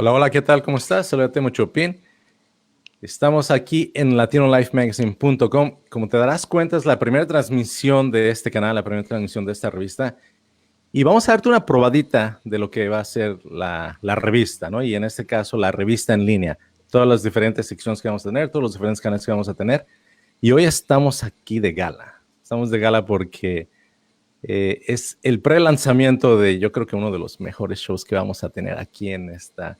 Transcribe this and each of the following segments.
Hola, hola, ¿qué tal? ¿Cómo estás? Soy Temo Chopin. Estamos aquí en latinolifemagazine.com. Como te darás cuenta, es la primera transmisión de este canal, la primera transmisión de esta revista. Y vamos a darte una probadita de lo que va a ser la revista, ¿no? Y en este caso, la revista en línea. Todas las diferentes secciones que vamos a tener, todos los diferentes canales que vamos a tener. Y hoy estamos aquí de gala. Estamos de gala porque es el pre-lanzamiento de, yo creo que uno de los mejores shows que vamos a tener aquí en esta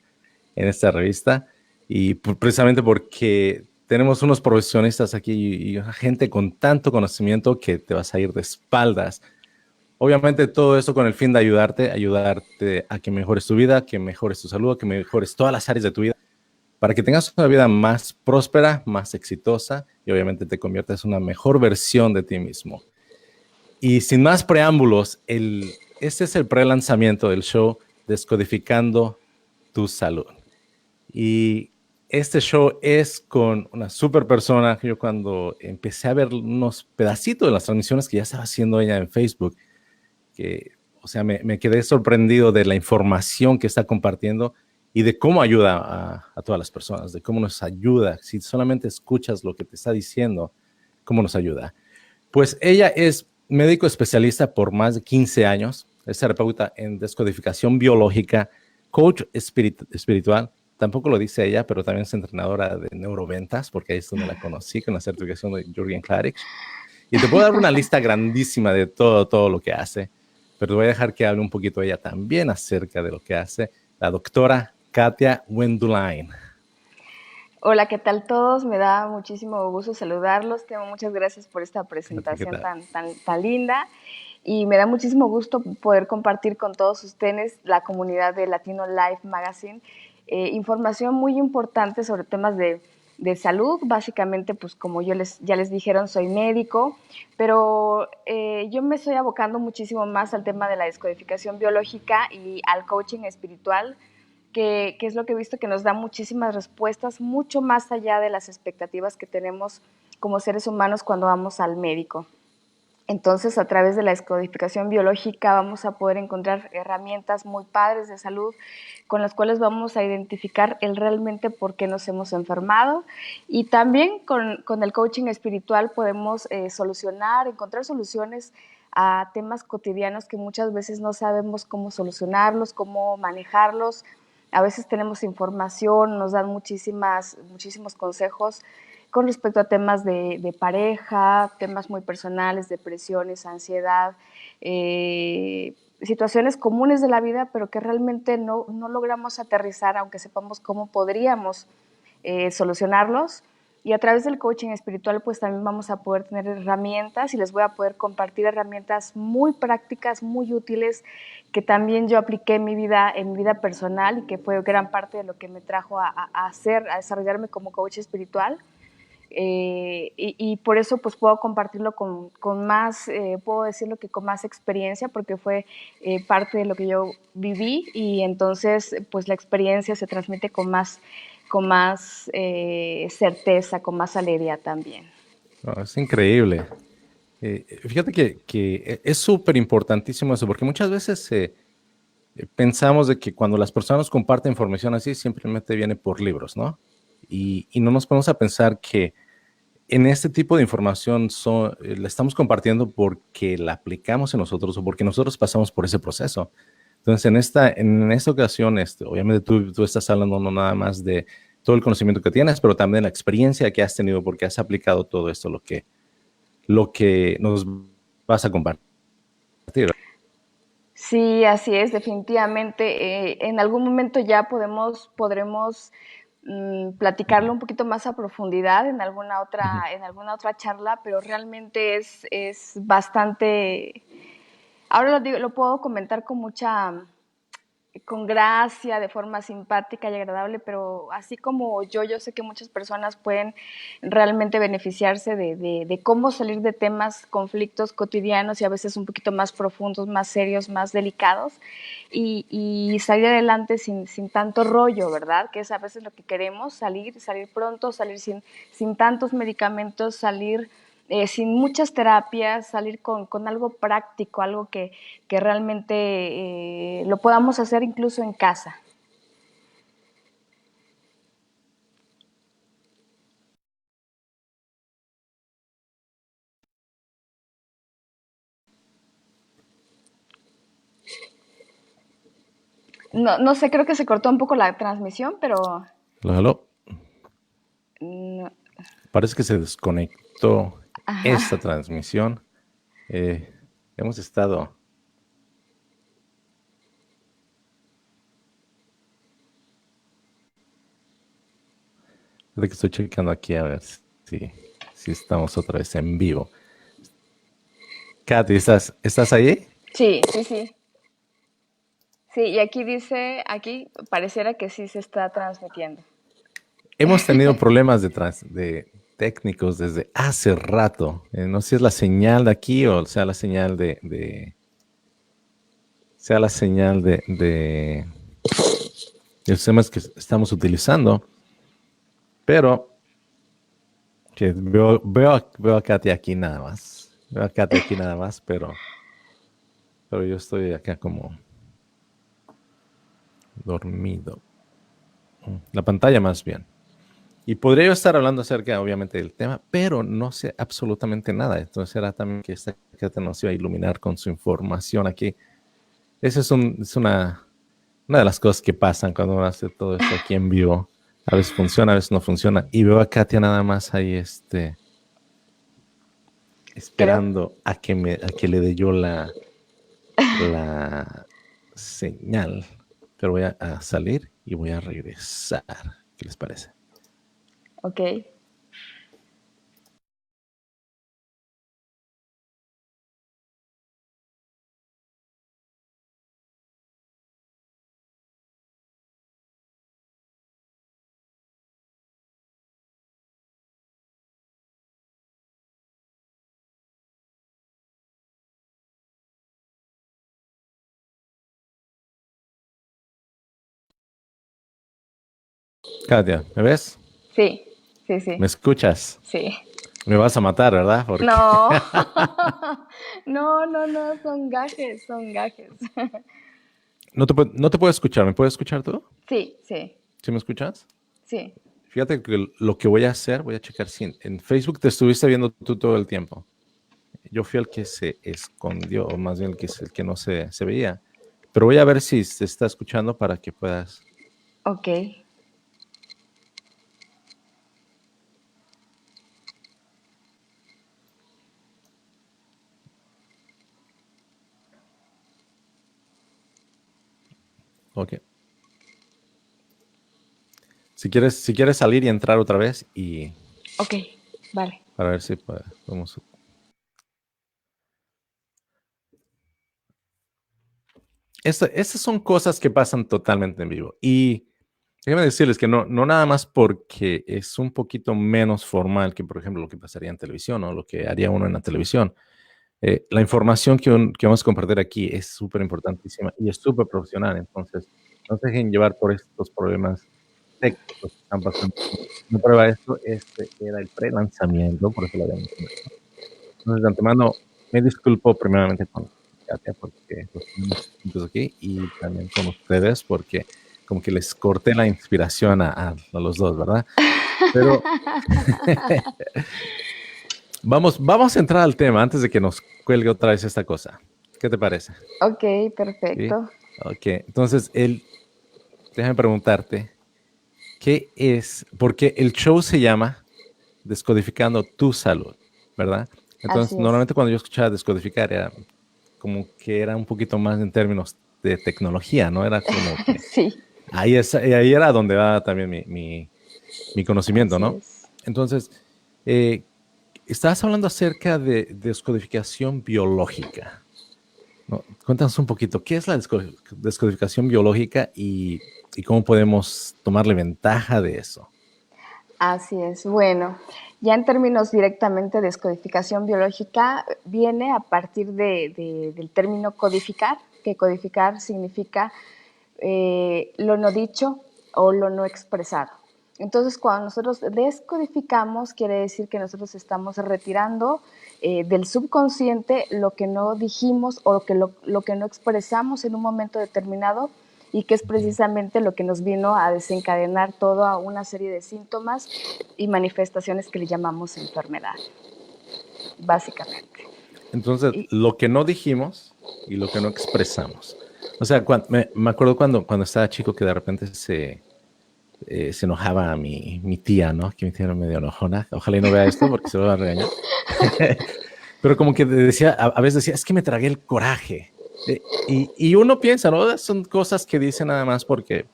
revista y precisamente porque tenemos unos profesionistas aquí y gente con tanto conocimiento que te vas a ir de espaldas. Obviamente todo eso con el fin de ayudarte a que mejores tu vida, que mejores tu salud, que mejores todas las áreas de tu vida, para que tengas una vida más próspera, más exitosa y obviamente te conviertas en una mejor versión de ti mismo. Y sin más preámbulos, este es el pre-lanzamiento del show Descodificando tu Salud. Y este show es con una super persona. Yo cuando empecé a ver unos pedacitos de las transmisiones que ya estaba haciendo ella en Facebook, o sea, me quedé sorprendido de la información que está compartiendo y de cómo ayuda a todas las personas, de cómo nos ayuda. Si solamente escuchas lo que te está diciendo, cómo nos ayuda. Pues ella es médico especialista por más de 15 años, es terapeuta en descodificación biológica, coach espiritual, tampoco lo dice ella, pero también es entrenadora de neuroventas, porque ahí es donde la conocí con la certificación de Jürgen Klarich. Y te puedo dar una lista grandísima de todo lo que hace, pero te voy a dejar que hable un poquito ella también acerca de lo que hace la doctora Katia Wendulain. Hola, ¿qué tal todos? Me da muchísimo gusto saludarlos. Temo, muchas gracias por esta ¿Qué presentación tal? tan linda. Y me da muchísimo gusto poder compartir con todos ustedes, la comunidad de Latino Life Magazine, información muy importante sobre temas de salud. Básicamente, pues como ya les dijeron, soy médico, pero yo me estoy abocando muchísimo más al tema de la descodificación biológica y al coaching espiritual, que es lo que he visto que nos da muchísimas respuestas, mucho más allá de las expectativas que tenemos como seres humanos cuando vamos al médico. Entonces, a través de la descodificación biológica vamos a poder encontrar herramientas muy padres de salud con las cuales vamos a identificar el realmente por qué nos hemos enfermado. Y también con el coaching espiritual podemos encontrar soluciones a temas cotidianos que muchas veces no sabemos cómo solucionarlos, cómo manejarlos. A veces tenemos información, nos dan muchísimos consejos con respecto a temas de pareja, temas muy personales, depresiones, ansiedad, situaciones comunes de la vida, pero que realmente no logramos aterrizar, aunque sepamos cómo podríamos solucionarlos. Y a través del coaching espiritual, pues también vamos a poder tener herramientas y les voy a poder compartir herramientas muy prácticas, muy útiles, que también yo apliqué en mi vida personal y que fue gran parte de lo que me trajo a desarrollarme como coach espiritual. Y por eso pues puedo compartirlo con más, puedo decirlo que con más experiencia, porque fue parte de lo que yo viví y entonces pues la experiencia se transmite con más certeza, con más alegría también. No, es increíble. Fíjate que es súper importantísimo eso, porque muchas veces pensamos de que cuando las personas comparten información así, simplemente viene por libros, ¿no? Y no nos ponemos a pensar que en este tipo de información la estamos compartiendo porque la aplicamos en nosotros o porque nosotros pasamos por ese proceso. Entonces, en esta ocasión, obviamente tú estás hablando no nada más de todo el conocimiento que tienes, pero también la experiencia que has tenido porque has aplicado todo esto, lo que nos vas a compartir. Sí, así es, definitivamente. En algún momento ya podremos platicarlo un poquito más a profundidad Ujú. en alguna otra charla, pero realmente es bastante. Ahora lo digo, lo puedo comentar con gracia, de forma simpática y agradable, pero así como yo sé que muchas personas pueden realmente beneficiarse de cómo salir de temas, conflictos cotidianos y a veces un poquito más profundos, más serios, más delicados, y salir adelante sin tanto rollo, ¿verdad? Que es a veces lo que queremos, salir pronto, salir sin tantos medicamentos, salir sin muchas terapias, salir con algo práctico, algo que realmente lo podamos hacer incluso en casa. No, no sé, creo que se cortó un poco la transmisión, pero Aló, aló. no, Parece que se desconectó esta ajá. transmisión. Eh, hemos estado... De que estoy checando aquí a ver si estamos otra vez en vivo. Katy, ¿estás ahí? Sí, sí, sí. Sí, y aquí dice, aquí pareciera que sí se está transmitiendo. Hemos tenido problemas de técnicos desde hace rato. No sé si es la señal de aquí o sea la señal sea la señal de los sistemas que estamos utilizando. Pero que veo a Katy aquí nada más. Veo a Katy aquí nada más, pero yo estoy acá como dormido. La pantalla más bien. Y podría yo estar hablando acerca, obviamente, del tema, pero no sé absolutamente nada. Entonces era también que esta Katy nos iba a iluminar con su información aquí. Esa es una de las cosas que pasan cuando uno hace todo esto aquí en vivo. A veces funciona, a veces no funciona. Y veo a Katia nada más ahí, Creo, esperando a que le dé yo la señal. Pero voy a salir y voy a regresar. ¿Qué les parece? ok. Katia, ¿me ves? Sí, sí, ¿Me sí, escuchas? sí. Me vas a matar, ¿verdad? Porque No, no, no, no, son gajes, son gajes. no te puedo escuchar. ¿Me puedes escuchar tú? Sí, sí, ¿Sí me escuchas? sí. Fíjate que lo que voy a hacer, voy a checar si en Facebook te estuviste viendo tú todo el tiempo. Yo fui el que se escondió, o más bien el que no se veía. Pero voy a ver si se está escuchando para que puedas. Ok. Ok. Si quieres salir y entrar otra vez y Ok, vale. para ver si podemos. Estas son cosas que pasan totalmente en vivo. Y déjame decirles que no nada más porque es un poquito menos formal que, por ejemplo, lo que pasaría en televisión o lo que haría uno en la televisión. La información que vamos a compartir aquí es súper importantísima y es súper profesional. Entonces, no se dejen llevar por estos problemas técnicos que están pasando. Una prueba de esto, este era el pre-lanzamiento, por eso lo habíamos conversado. Entonces, de antemano, me disculpo primeramente con Katia porque los tenemos juntos aquí y también con ustedes porque como que les corté la inspiración a los dos, ¿verdad? Pero vamos a entrar al tema antes de que nos cuelgue otra vez esta cosa. ¿Qué te parece? Ok, ¿Sí? perfecto. Ok, entonces, déjame preguntarte, porque el show se llama Descodificando tu Salud, ¿verdad? Entonces, Así es. normalmente cuando yo escuchaba descodificar era como que era un poquito más en términos de tecnología, ¿no? Era como que Sí, ahí era donde va también mi conocimiento, así ¿no? es. Entonces, eh, estabas hablando acerca de descodificación biológica, ¿no? Cuéntanos un poquito, ¿qué es la descodificación biológica y cómo podemos tomarle ventaja de eso? Así es. Bueno, ya en términos directamente de descodificación biológica, viene a partir del término codificar, que codificar significa lo no dicho o lo no expresado. Entonces, cuando nosotros descodificamos, quiere decir que nosotros estamos retirando del subconsciente lo que no dijimos o lo que no expresamos en un momento determinado y que es precisamente lo que nos vino a desencadenar toda una serie de síntomas y manifestaciones que le llamamos enfermedad, básicamente. Entonces, Y, lo que no dijimos y lo que no expresamos. O sea, me acuerdo cuando estaba chico que de repente se enojaba mi tía, ¿no? Que mi tía era medio enojona. Ojalá y no vea esto porque se lo va a regañar. Pero como que decía, a veces decía, es que me tragué el coraje. Y uno piensa, ¿no? Son cosas que dicen nada más porque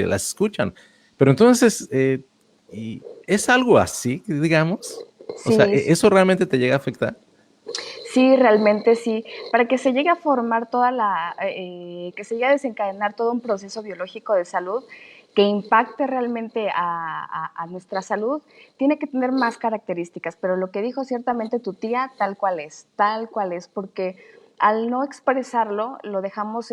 las escuchan. Pero entonces, y es algo así, digamos. O sea, Sí, ¿eso realmente te llega a afectar? sí, realmente sí. Para que se llegue a formar que se llegue a desencadenar todo un proceso biológico de salud que impacte realmente a nuestra salud, tiene que tener más características. Pero lo que dijo ciertamente tu tía, tal cual es, porque al no expresarlo, lo dejamos,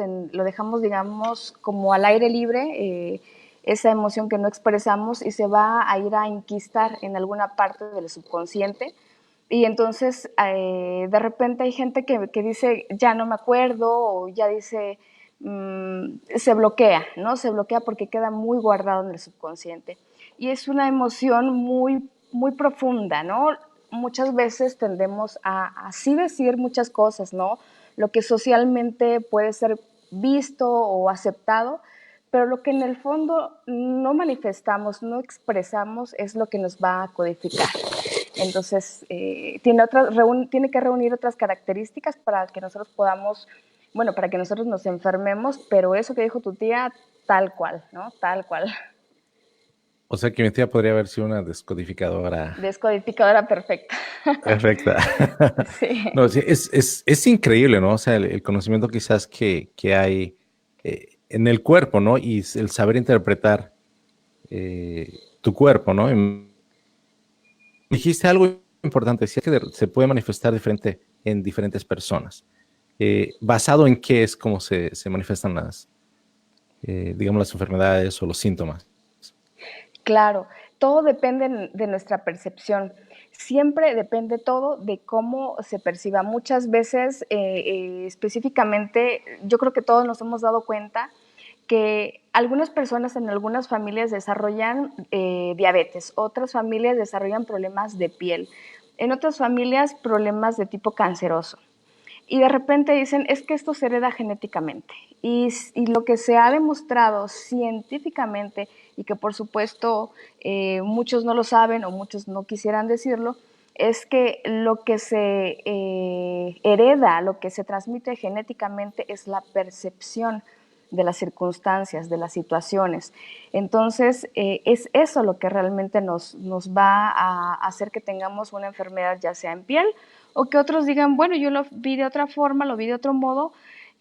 digamos, como al aire libre, esa emoción que no expresamos y se va a ir a enquistar en alguna parte del subconsciente y entonces de repente hay gente que dice, ya no me acuerdo, o ya dice, se bloquea, ¿no? Se bloquea porque queda muy guardado en el subconsciente. Y es una emoción muy, muy profunda, ¿no? Muchas veces tendemos a así decir muchas cosas, ¿no? Lo que socialmente puede ser visto o aceptado, pero lo que en el fondo no manifestamos, no expresamos, es lo que nos va a codificar. Entonces, tiene que reunir otras características para que nosotros podamos, bueno, para que nosotros nos enfermemos, pero eso que dijo tu tía, tal cual, ¿no? Tal cual. O sea, que mi tía podría haber sido una descodificadora Descodificadora perfecta. perfecta. Sí. No, sí, es increíble, ¿no? O sea, el conocimiento quizás que hay en el cuerpo, ¿no? Y el saber interpretar tu cuerpo, ¿no? Y dijiste algo importante, decía que se puede manifestar diferente en diferentes personas. ¿Basado en qué es cómo se manifiestan digamos, las enfermedades o los síntomas? Claro, todo depende de nuestra percepción. Siempre depende todo de cómo se perciba. Muchas veces, específicamente, yo creo que todos nos hemos dado cuenta que algunas personas en algunas familias desarrollan diabetes, otras familias desarrollan problemas de piel, en otras familias problemas de tipo canceroso. Y de repente dicen, es que esto se hereda genéticamente. Y lo que se ha demostrado científicamente, y que por supuesto muchos no lo saben o muchos no quisieran decirlo, es que lo que se hereda, lo que se transmite genéticamente es la percepción de las circunstancias, de las situaciones. Entonces, es eso lo que realmente nos va a hacer que tengamos una enfermedad, ya sea en piel, o que otros digan, bueno, yo lo vi de otra forma, lo vi de otro modo,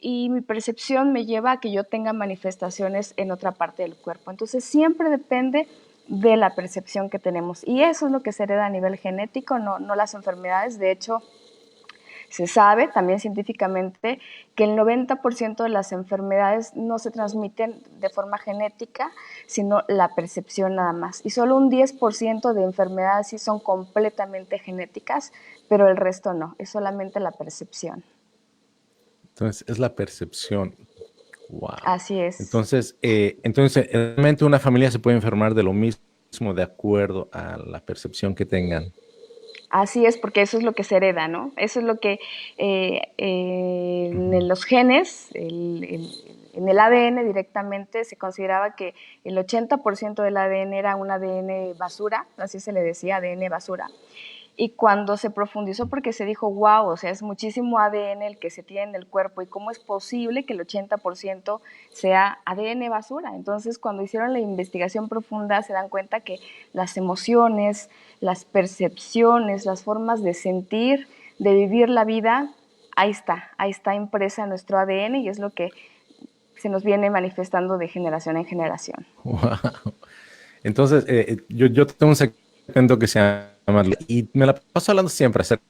y mi percepción me lleva a que yo tenga manifestaciones en otra parte del cuerpo. Entonces, siempre depende de la percepción que tenemos. Y eso es lo que se hereda a nivel genético, no las enfermedades. De hecho, se sabe también científicamente que el 90% de las enfermedades no se transmiten de forma genética, sino la percepción nada más. Y solo un 10% de enfermedades sí son completamente genéticas, pero el resto no, es solamente la percepción. Entonces, es la percepción. Wow. Así es. Entonces, realmente una familia se puede enfermar de lo mismo de acuerdo a la percepción que tengan. Así es, porque eso es lo que se hereda, ¿no? Eso es lo que Ujú. en los genes, en el ADN directamente, se consideraba que el 80% del ADN era un ADN basura, así se le decía, ADN basura. Y cuando se profundizó, porque se dijo, wow, o sea, es muchísimo ADN el que se tiene en el cuerpo, y cómo es posible que el 80% sea ADN basura. Entonces, cuando hicieron la investigación profunda, se dan cuenta que las emociones, las percepciones, las formas de sentir, de vivir la vida, ahí está impresa en nuestro ADN, y es lo que se nos viene manifestando de generación en generación. Wow. Entonces, yo tengo un segmento que se llama, y me la paso hablando siempre acerca.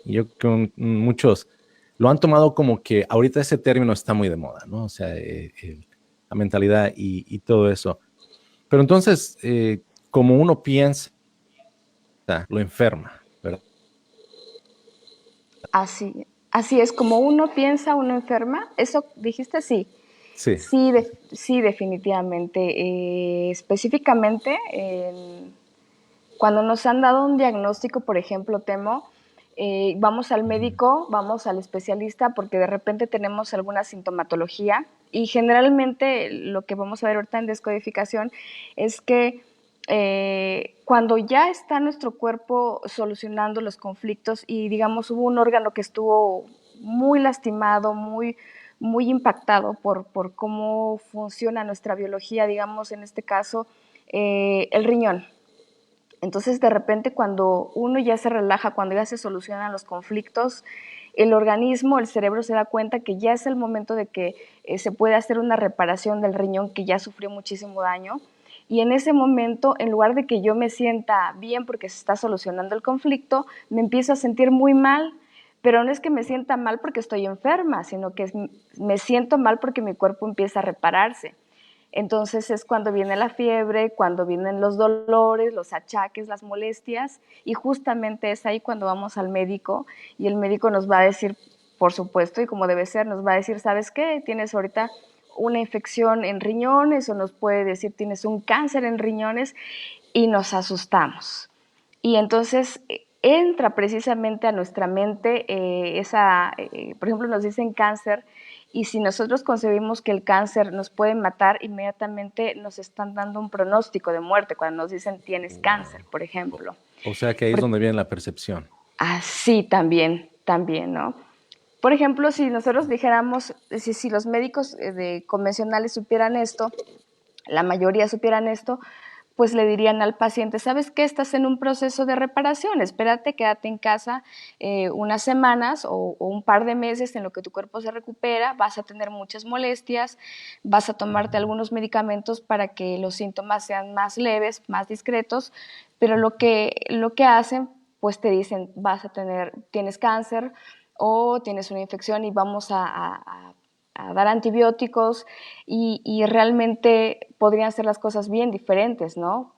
Y yo con muchos lo han tomado como que ahorita ese término está muy de moda, ¿no? O sea, la mentalidad y todo eso. Pero entonces, como uno piensa, lo enferma, ¿verdad? Así es, como uno piensa, uno enferma. ¿Eso dijiste? Sí. Sí. Sí, sí, definitivamente. Específicamente, cuando nos han dado un diagnóstico, por ejemplo, Temo, vamos al médico, vamos al especialista porque de repente tenemos alguna sintomatología y generalmente lo que vamos a ver ahorita en descodificación es que cuando ya está nuestro cuerpo solucionando los conflictos y digamos hubo un órgano que estuvo muy lastimado, muy impactado por cómo funciona nuestra biología, digamos en este caso el riñón. Entonces, de repente, cuando uno ya se relaja, cuando ya se solucionan los conflictos, el organismo, el cerebro se da cuenta que ya es el momento de que se puede hacer una reparación del riñón que ya sufrió muchísimo daño. Y en ese momento, en lugar de que yo me sienta bien porque se está solucionando el conflicto, me empiezo a sentir muy mal. Pero no es que me sienta mal porque estoy enferma, sino que me siento mal porque mi cuerpo empieza a repararse. Entonces es cuando viene la fiebre, cuando vienen los dolores, los achaques, las molestias, y justamente es ahí cuando vamos al médico y el médico nos va a decir, por supuesto, y como debe ser, nos va a decir, ¿sabes qué? Tienes ahorita una infección en riñones o nos puede decir, tienes un cáncer en riñones y nos asustamos. Y entonces entra precisamente a nuestra mente por ejemplo, nos dicen cáncer y si nosotros concebimos que el cáncer nos puede matar, inmediatamente nos están dando un pronóstico de muerte cuando nos dicen tienes cáncer, Wow. por O, ejemplo. o sea que ahí es donde viene la percepción. Así también, ¿no? Por ejemplo, si nosotros dijéramos, si los médicos convencionales supieran esto, la mayoría supieran esto, pues le dirían al paciente, ¿sabes qué? Estás en un proceso de reparación, espérate, quédate en casa unas semanas o un par de meses en lo que tu cuerpo se recupera, vas a tener muchas molestias, vas a tomarte algunos medicamentos para que los síntomas sean más leves, más discretos, pero lo que hacen, pues te dicen, tienes cáncer o tienes una infección y vamos a dar antibióticos y realmente podrían ser las cosas bien diferentes, ¿no?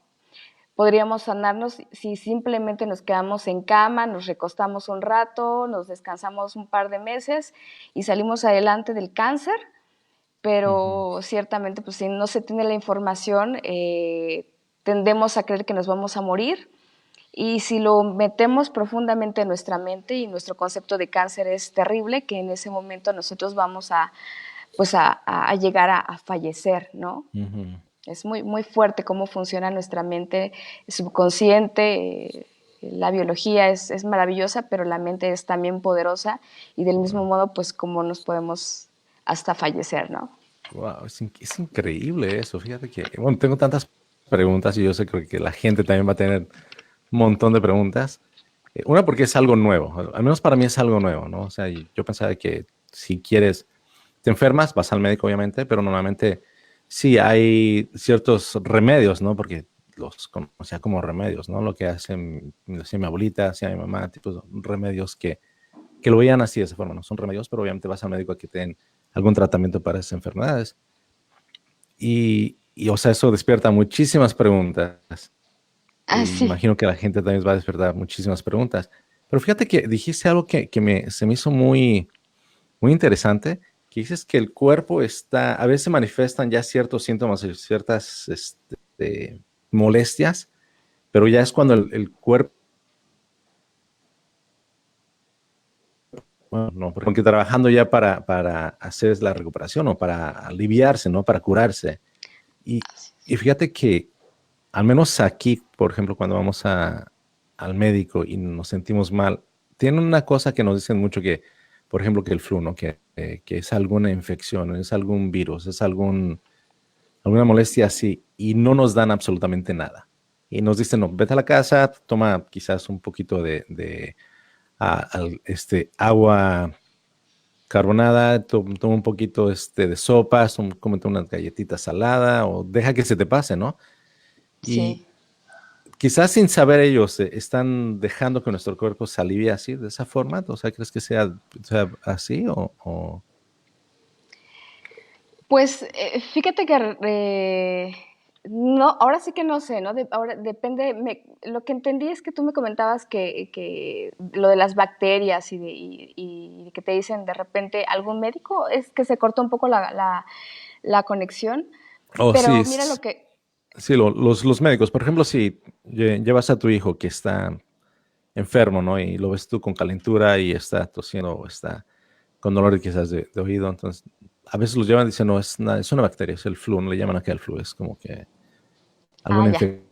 Podríamos sanarnos si simplemente nos quedamos en cama, nos recostamos un rato, nos descansamos un par de meses y salimos adelante del cáncer, Ujú. pero ciertamente pues si no se tiene la información tendemos a creer que nos vamos a morir y si lo metemos profundamente en nuestra mente y nuestro concepto de cáncer es terrible, que en ese momento nosotros vamos a llegar a fallecer, ¿no? Ujú. Es muy fuerte cómo funciona nuestra mente subconsciente. La biología es maravillosa, pero la mente es también poderosa y del mismo Wow. modo, pues, cómo nos podemos hasta fallecer, ¿no? Wow, es increíble eso. Fíjate que, bueno, tengo tantas preguntas y yo sé que la gente también va a tener un montón de preguntas. Una porque es algo nuevo, al menos para mí es algo nuevo, ¿no? O sea, yo pensaba que si quieres, te enfermas, vas al médico, obviamente, pero normalmente sí hay ciertos remedios, ¿no? Porque los conocía como remedios, ¿no? Lo que hacen, decía mi abuelita, hacía mi mamá, tipos de remedios que lo veían así de esa forma, ¿no? Son remedios, pero obviamente vas al médico a que te den algún tratamiento para esas enfermedades. O sea, eso despierta muchísimas preguntas. Ah, Y sí. imagino que la gente también va a despertar muchísimas preguntas. Pero fíjate que dijiste algo que se me hizo muy interesante, que dices que el cuerpo está, a veces manifiestan ya ciertos síntomas y ciertas molestias, pero ya es cuando el cuerpo, bueno, no, porque trabajando ya para hacer la recuperación o para aliviarse, ¿no? Para curarse. Y fíjate que al menos aquí, por ejemplo, cuando vamos al médico y nos sentimos mal, tiene una cosa que nos dicen mucho que, por ejemplo, que el flu, ¿no? Que es alguna infección, es algún virus, es alguna molestia así, y no nos dan absolutamente nada. Y nos dicen, no, vete a la casa, toma quizás un poquito de agua carbonada, toma un poquito de sopas, cómete unas galletitas saladas o deja que se te pase, ¿no? Y Sí. quizás sin saber ellos están dejando que nuestro cuerpo se alivie así, de esa forma. O sea, ¿crees que sea así o? Pues fíjate que no, ahora sí que no sé, ¿no? Ahora depende, lo que entendí es que tú me comentabas que lo de las bacterias y que te dicen de repente algún médico, es que se cortó un poco la conexión, Oh, sí, pero mira lo que, sí, los médicos, por ejemplo, si llevas a tu hijo que está enfermo, ¿no? Y lo ves tú con calentura y está tosiendo o está con dolor quizás de oído. Entonces, a veces los llevan y dicen, no, es una bacteria, es el flu, no le llaman acá el flu, es como que Ah, alguna ya. infección.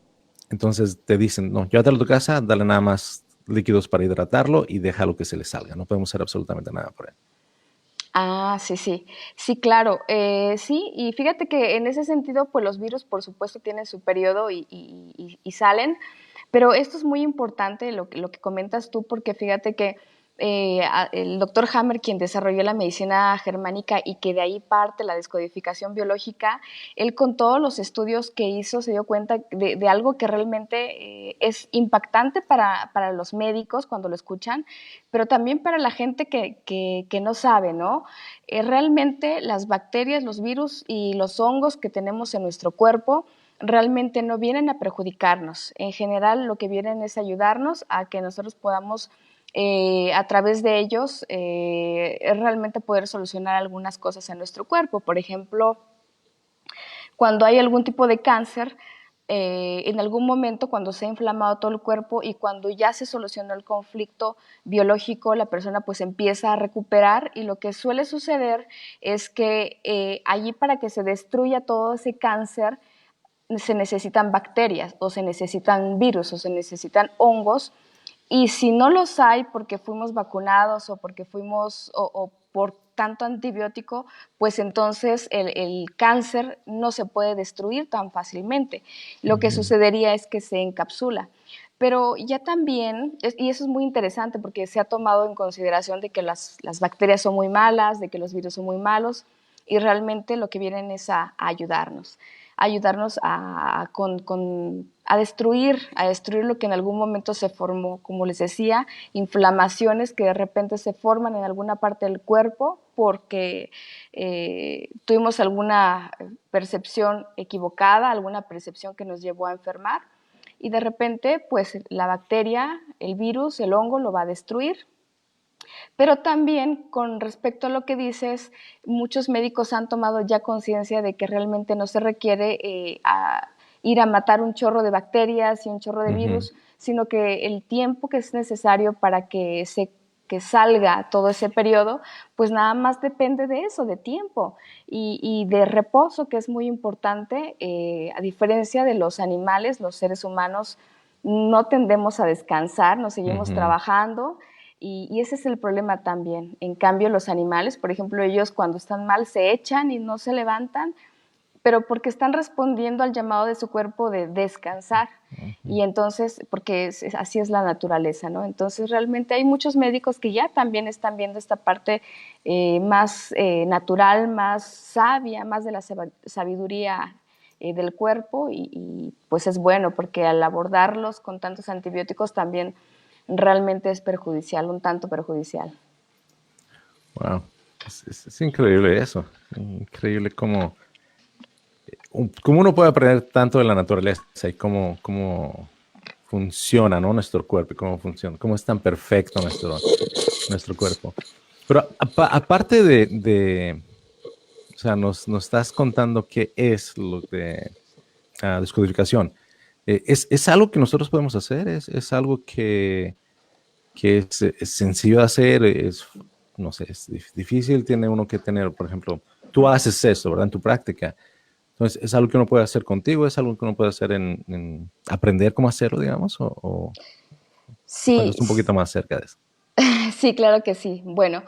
Entonces te dicen, no, llévatelo a tu casa, dale nada más líquidos para hidratarlo y déjalo que se le salga. No podemos hacer absolutamente nada por él. Ah, sí, sí. Sí, claro. Sí, y fíjate que en ese sentido, pues los virus, por supuesto, tienen su periodo y salen, pero esto es muy importante lo que comentas tú, porque fíjate que el doctor Hammer, quien desarrolló la medicina germánica y que de ahí parte la descodificación biológica, él con todos los estudios que hizo se dio cuenta de algo que realmente es impactante para los médicos cuando lo escuchan, pero también para la gente que no sabe, ¿no? Realmente las bacterias, los virus y los hongos que tenemos en nuestro cuerpo realmente no vienen a perjudicarnos. En general, lo que vienen es ayudarnos a que nosotros podamos, a través de ellos, realmente poder solucionar algunas cosas en nuestro cuerpo. Por ejemplo, cuando hay algún tipo de cáncer, en algún momento cuando se ha inflamado todo el cuerpo y cuando ya se solucionó el conflicto biológico, la persona pues empieza a recuperar y lo que suele suceder es que allí para que se destruya todo ese cáncer se necesitan bacterias o se necesitan virus o se necesitan hongos y si no los hay porque fuimos vacunados o porque fuimos o por tanto antibiótico, pues entonces el cáncer no se puede destruir tan fácilmente. Lo que Ujú. sucedería es que se encapsula. Pero ya también, y eso es muy interesante porque se ha tomado en consideración de que las bacterias son muy malas, de que los virus son muy malos, y realmente lo que vienen es a ayudarnos a destruir lo que en algún momento se formó, como les decía, inflamaciones que de repente se forman en alguna parte del cuerpo porque tuvimos alguna percepción equivocada, alguna percepción que nos llevó a enfermar y de repente pues la bacteria, el virus, el hongo lo va a destruir. Pero también con respecto a lo que dices, muchos médicos han tomado ya conciencia de que realmente no se requiere ir a matar un chorro de bacterias y un chorro de Ujú. virus, sino que el tiempo que es necesario para que salga todo ese periodo, pues nada más depende de eso, de tiempo y de reposo, que es muy importante, a diferencia de los animales, los seres humanos no tendemos a descansar, nos seguimos Ujú. trabajando y ese es el problema también. En cambio, los animales, por ejemplo, ellos cuando están mal se echan y no se levantan, pero porque están respondiendo al llamado de su cuerpo de descansar. Ujú. Y entonces, porque así es la naturaleza, ¿no? Entonces, realmente hay muchos médicos que ya también están viendo esta parte más natural, más sabia, más de la sabiduría del cuerpo y pues es bueno porque al abordarlos con tantos antibióticos también realmente es perjudicial, un tanto perjudicial. Wow. Es increíble eso. Increíble cómo uno puede aprender tanto de la naturaleza y cómo funciona, ¿no? Nuestro cuerpo y cómo funciona, cómo es tan perfecto nuestro cuerpo. Pero aparte o sea, nos estás contando qué es lo de descodificación. ¿Es algo que nosotros podemos hacer? ¿Es algo que es sencillo de hacer? No sé, es difícil? ¿Tiene uno que tener, por ejemplo, tú haces eso, ¿verdad? En tu práctica. Entonces, ¿es algo que uno puede hacer contigo? ¿Es algo que uno puede hacer en aprender cómo hacerlo, digamos? ¿O Sí, estás un poquito más cerca de eso? sí, claro que sí. Bueno,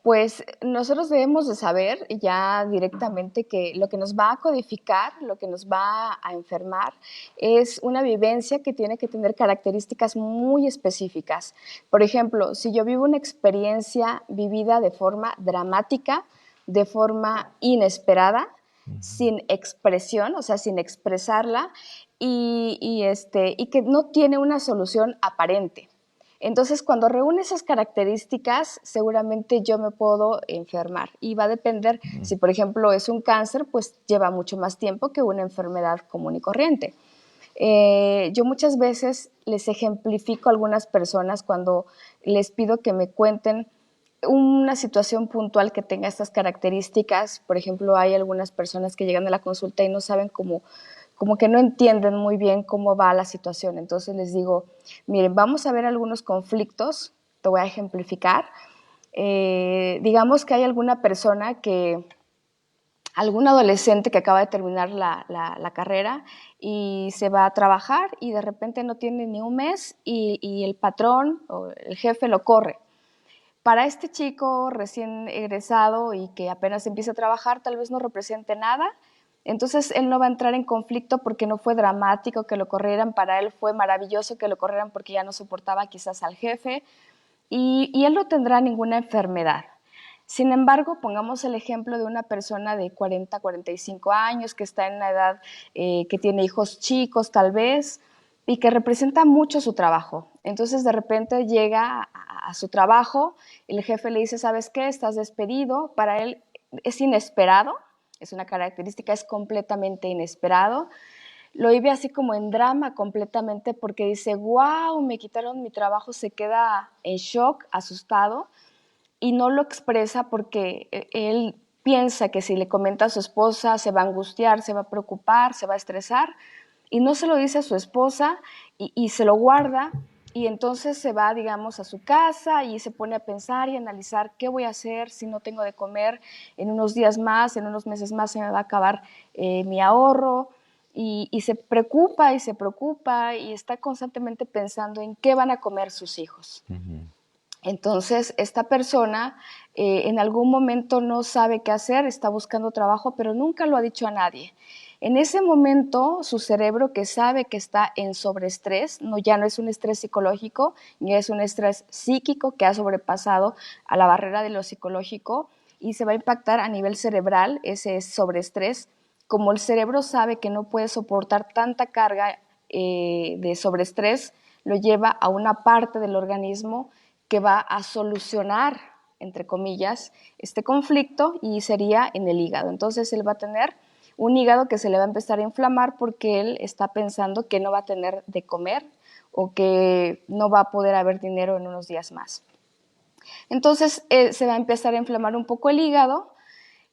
pues nosotros debemos de saber ya directamente que lo que nos va a codificar, lo que nos va a enfermar, es una vivencia que tiene que tener características muy específicas. Por ejemplo, si yo vivo una experiencia vivida de forma dramática, de forma inesperada, sin expresión, o sea, sin expresarla, y que no tiene una solución aparente. Entonces, cuando reúne esas características, seguramente yo me puedo enfermar y va a depender, Mm. si por ejemplo es un cáncer, pues lleva mucho más tiempo que una enfermedad común y corriente. Yo muchas veces les ejemplifico a algunas personas cuando les pido que me cuenten una situación puntual que tenga estas características. Por ejemplo, hay algunas personas que llegan a la consulta y no saben como que no entienden muy bien cómo va la situación. Entonces les digo, miren, vamos a ver algunos conflictos, te voy a ejemplificar. Digamos que hay alguna persona algún adolescente que acaba de terminar la carrera y se va a trabajar y de repente no tiene ni un mes y el patrón o el jefe lo corre. Para este chico recién egresado y que apenas empieza a trabajar, tal vez no represente nada. Entonces él no va a entrar en conflicto porque no fue dramático que lo corrieran, para él fue maravilloso que lo corrieran porque ya no soportaba quizás al jefe y él no tendrá ninguna enfermedad. Sin embargo, pongamos el ejemplo de una persona de 40, 45 años que está en una edad que tiene hijos chicos tal vez y que representa mucho su trabajo. Entonces de repente llega a su trabajo, el jefe le dice, ¿sabes qué? Estás despedido. Para él es inesperado, es una característica, es completamente inesperado. Lo vive así como en drama completamente porque dice, wow, me quitaron mi trabajo, se queda en shock, asustado y no lo expresa porque él piensa que si le comenta a su esposa se va a angustiar, se va a preocupar, se va a estresar y no se lo dice a su esposa y se lo guarda y entonces se va, digamos, a su casa y se pone a pensar y analizar qué voy a hacer si no tengo de comer en unos días más, en unos meses más se me va a acabar mi ahorro y se preocupa y está constantemente pensando en qué van a comer sus hijos. Entonces, esta persona en algún momento no sabe qué hacer, está buscando trabajo, pero nunca lo ha dicho a nadie. En ese momento, su cerebro, que sabe que está en sobreestrés, ya no es un estrés psicológico, ni es un estrés psíquico que ha sobrepasado a la barrera de lo psicológico y se va a impactar a nivel cerebral ese sobreestrés. Como el cerebro sabe que no puede soportar tanta carga de sobreestrés, lo lleva a una parte del organismo que va a solucionar, entre comillas, este conflicto y sería en el hígado. Entonces él va a tener un hígado que se le va a empezar a inflamar porque él está pensando que no va a tener de comer o que no va a poder haber dinero en unos días más. Entonces se va a empezar a inflamar un poco el hígado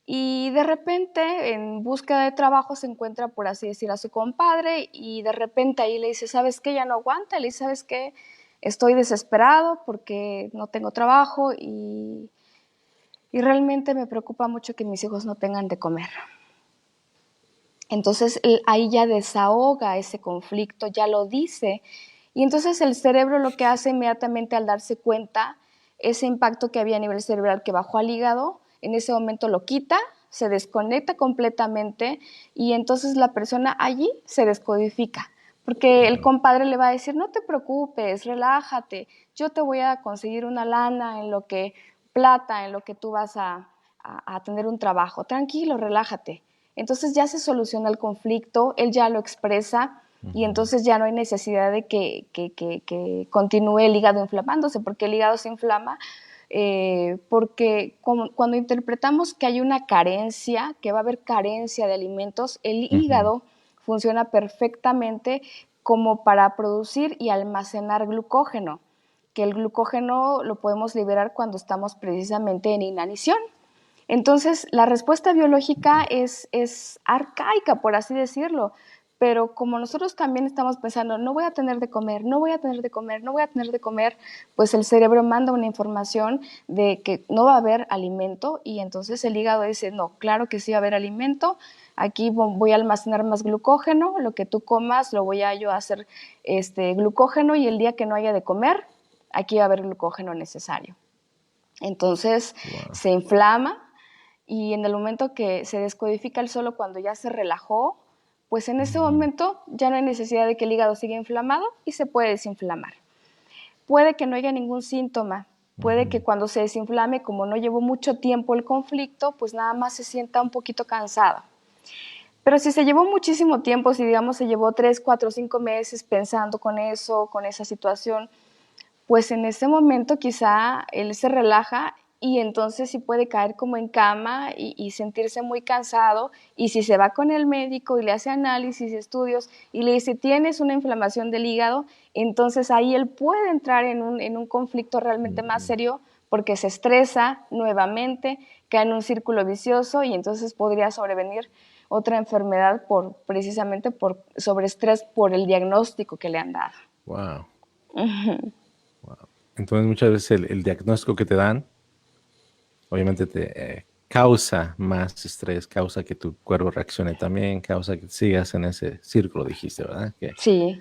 y de repente en búsqueda de trabajo se encuentra, por así decir, a su compadre y de repente ahí le dice, ¿sabes qué? Ya no aguanta, le dice, ¿sabes qué? Estoy desesperado porque no tengo trabajo y realmente me preocupa mucho que mis hijos no tengan de comer. Entonces ahí ya desahoga ese conflicto, ya lo dice, y entonces el cerebro lo que hace inmediatamente al darse cuenta, ese impacto que había a nivel cerebral que bajó al hígado, en ese momento lo quita, se desconecta completamente y entonces la persona allí se descodifica, porque el compadre le va a decir, no te preocupes, relájate, yo te voy a conseguir una lana en lo que, plata, en lo que tú vas a tener un trabajo, tranquilo, relájate. Entonces ya se soluciona el conflicto, él ya lo expresa y entonces ya no hay necesidad de que continúe el hígado inflamándose, porque el hígado se inflama porque cuando interpretamos que hay una carencia, que va a haber carencia de alimentos, el hígado funciona perfectamente como para producir y almacenar glucógeno, que el glucógeno lo podemos liberar cuando estamos precisamente en inanición. Entonces, la respuesta biológica es arcaica, por así decirlo, pero como nosotros también estamos pensando, no voy a tener de comer, no voy a tener de comer, no voy a tener de comer, pues el cerebro manda una información de que no va a haber alimento y entonces el hígado dice, no, claro que sí va a haber alimento, aquí voy a almacenar más glucógeno, lo que tú comas lo voy a yo hacer glucógeno y el día que no haya de comer, aquí va a haber glucógeno necesario. Entonces se inflama y en el momento que se descodifica el solo cuando ya se relajó, pues en ese momento ya no hay necesidad de que el hígado siga inflamado y se puede desinflamar. Puede que no haya ningún síntoma, puede que cuando se desinflame, como no llevó mucho tiempo el conflicto, pues nada más se sienta un poquito cansado. Pero si se llevó muchísimo tiempo, si digamos se llevó 3, 4, 5 meses pensando con eso, con esa situación, pues en ese momento quizá él se relaja y entonces sí puede caer como en cama y sentirse muy cansado y si se va con el médico y le hace análisis, estudios y le dice tienes una inflamación del hígado, entonces ahí él puede entrar en un conflicto realmente más serio porque se estresa nuevamente, cae en un círculo vicioso y entonces podría sobrevenir otra enfermedad precisamente por sobreestrés por el diagnóstico que le han dado. Wow. Wow. Entonces muchas veces el diagnóstico que te dan, obviamente te causa más estrés, causa que tu cuerpo reaccione también, causa que sigas en ese círculo, dijiste, ¿verdad? Que Sí,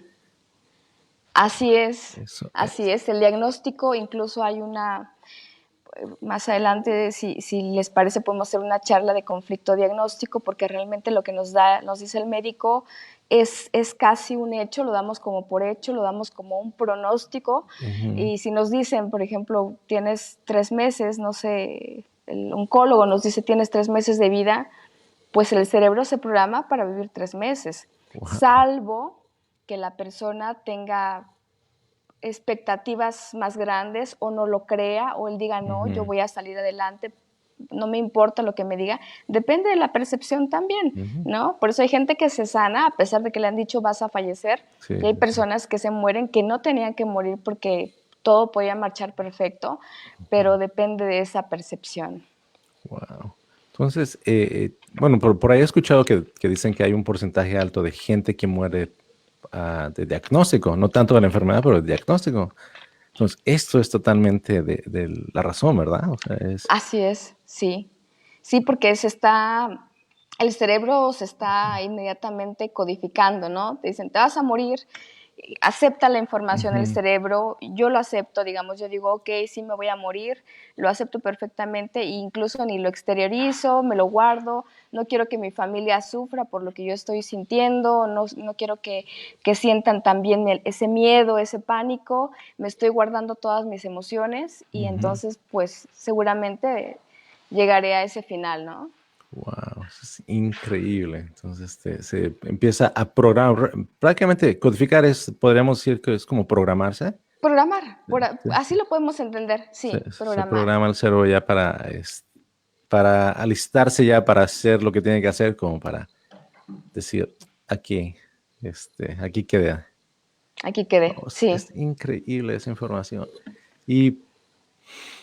así es, eso así es. El diagnóstico, incluso hay una, más adelante, si les parece, podemos hacer una charla de conflicto diagnóstico, porque realmente lo que nos dice el médico es casi un hecho, lo damos como por hecho, lo damos como un pronóstico. uh-huh. Y si nos dicen, por ejemplo, tienes 3 meses, no sé, el oncólogo nos dice tienes 3 meses de vida, pues el cerebro se programa para vivir 3 meses, Wow. salvo que la persona tenga expectativas más grandes o no lo crea o él diga no, yo Uh-huh. voy a salir adelante, no me importa lo que me diga, depende de la percepción también, Uh-huh. ¿no? Por eso hay gente que se sana a pesar de que le han dicho vas a fallecer, Sí, y hay sí, sí. personas que se mueren que no tenían que morir porque todo podía marchar perfecto, pero depende de esa percepción. Wow. Entonces, bueno, por ahí he escuchado que dicen que hay un porcentaje alto de gente que muere de diagnóstico, no tanto de la enfermedad, pero de diagnóstico. Entonces, esto es totalmente de la razón, ¿verdad? O sea, Así es, sí. Sí, porque el cerebro se está inmediatamente codificando, ¿no? Te dicen, te vas a morir, acepta la información del ujú, cerebro, yo lo acepto, digamos, yo digo, ok, sí me voy a morir, lo acepto perfectamente e incluso ni lo exteriorizo, me lo guardo, no quiero que mi familia sufra por lo que yo estoy sintiendo, no quiero que sientan también ese miedo, ese pánico, me estoy guardando todas mis emociones y ujú. entonces pues seguramente llegaré a ese final, ¿no? Wow, eso es increíble. Entonces, se empieza a programar, prácticamente codificar podríamos decir que es como programarse. Programar, Sí, así lo podemos entender, sí, se programar. programa el cerebro ya para alistarse ya para hacer lo que tiene que hacer, como para decir, aquí, aquí queda. Aquí quedé, Oh, sí. es increíble esa información. Y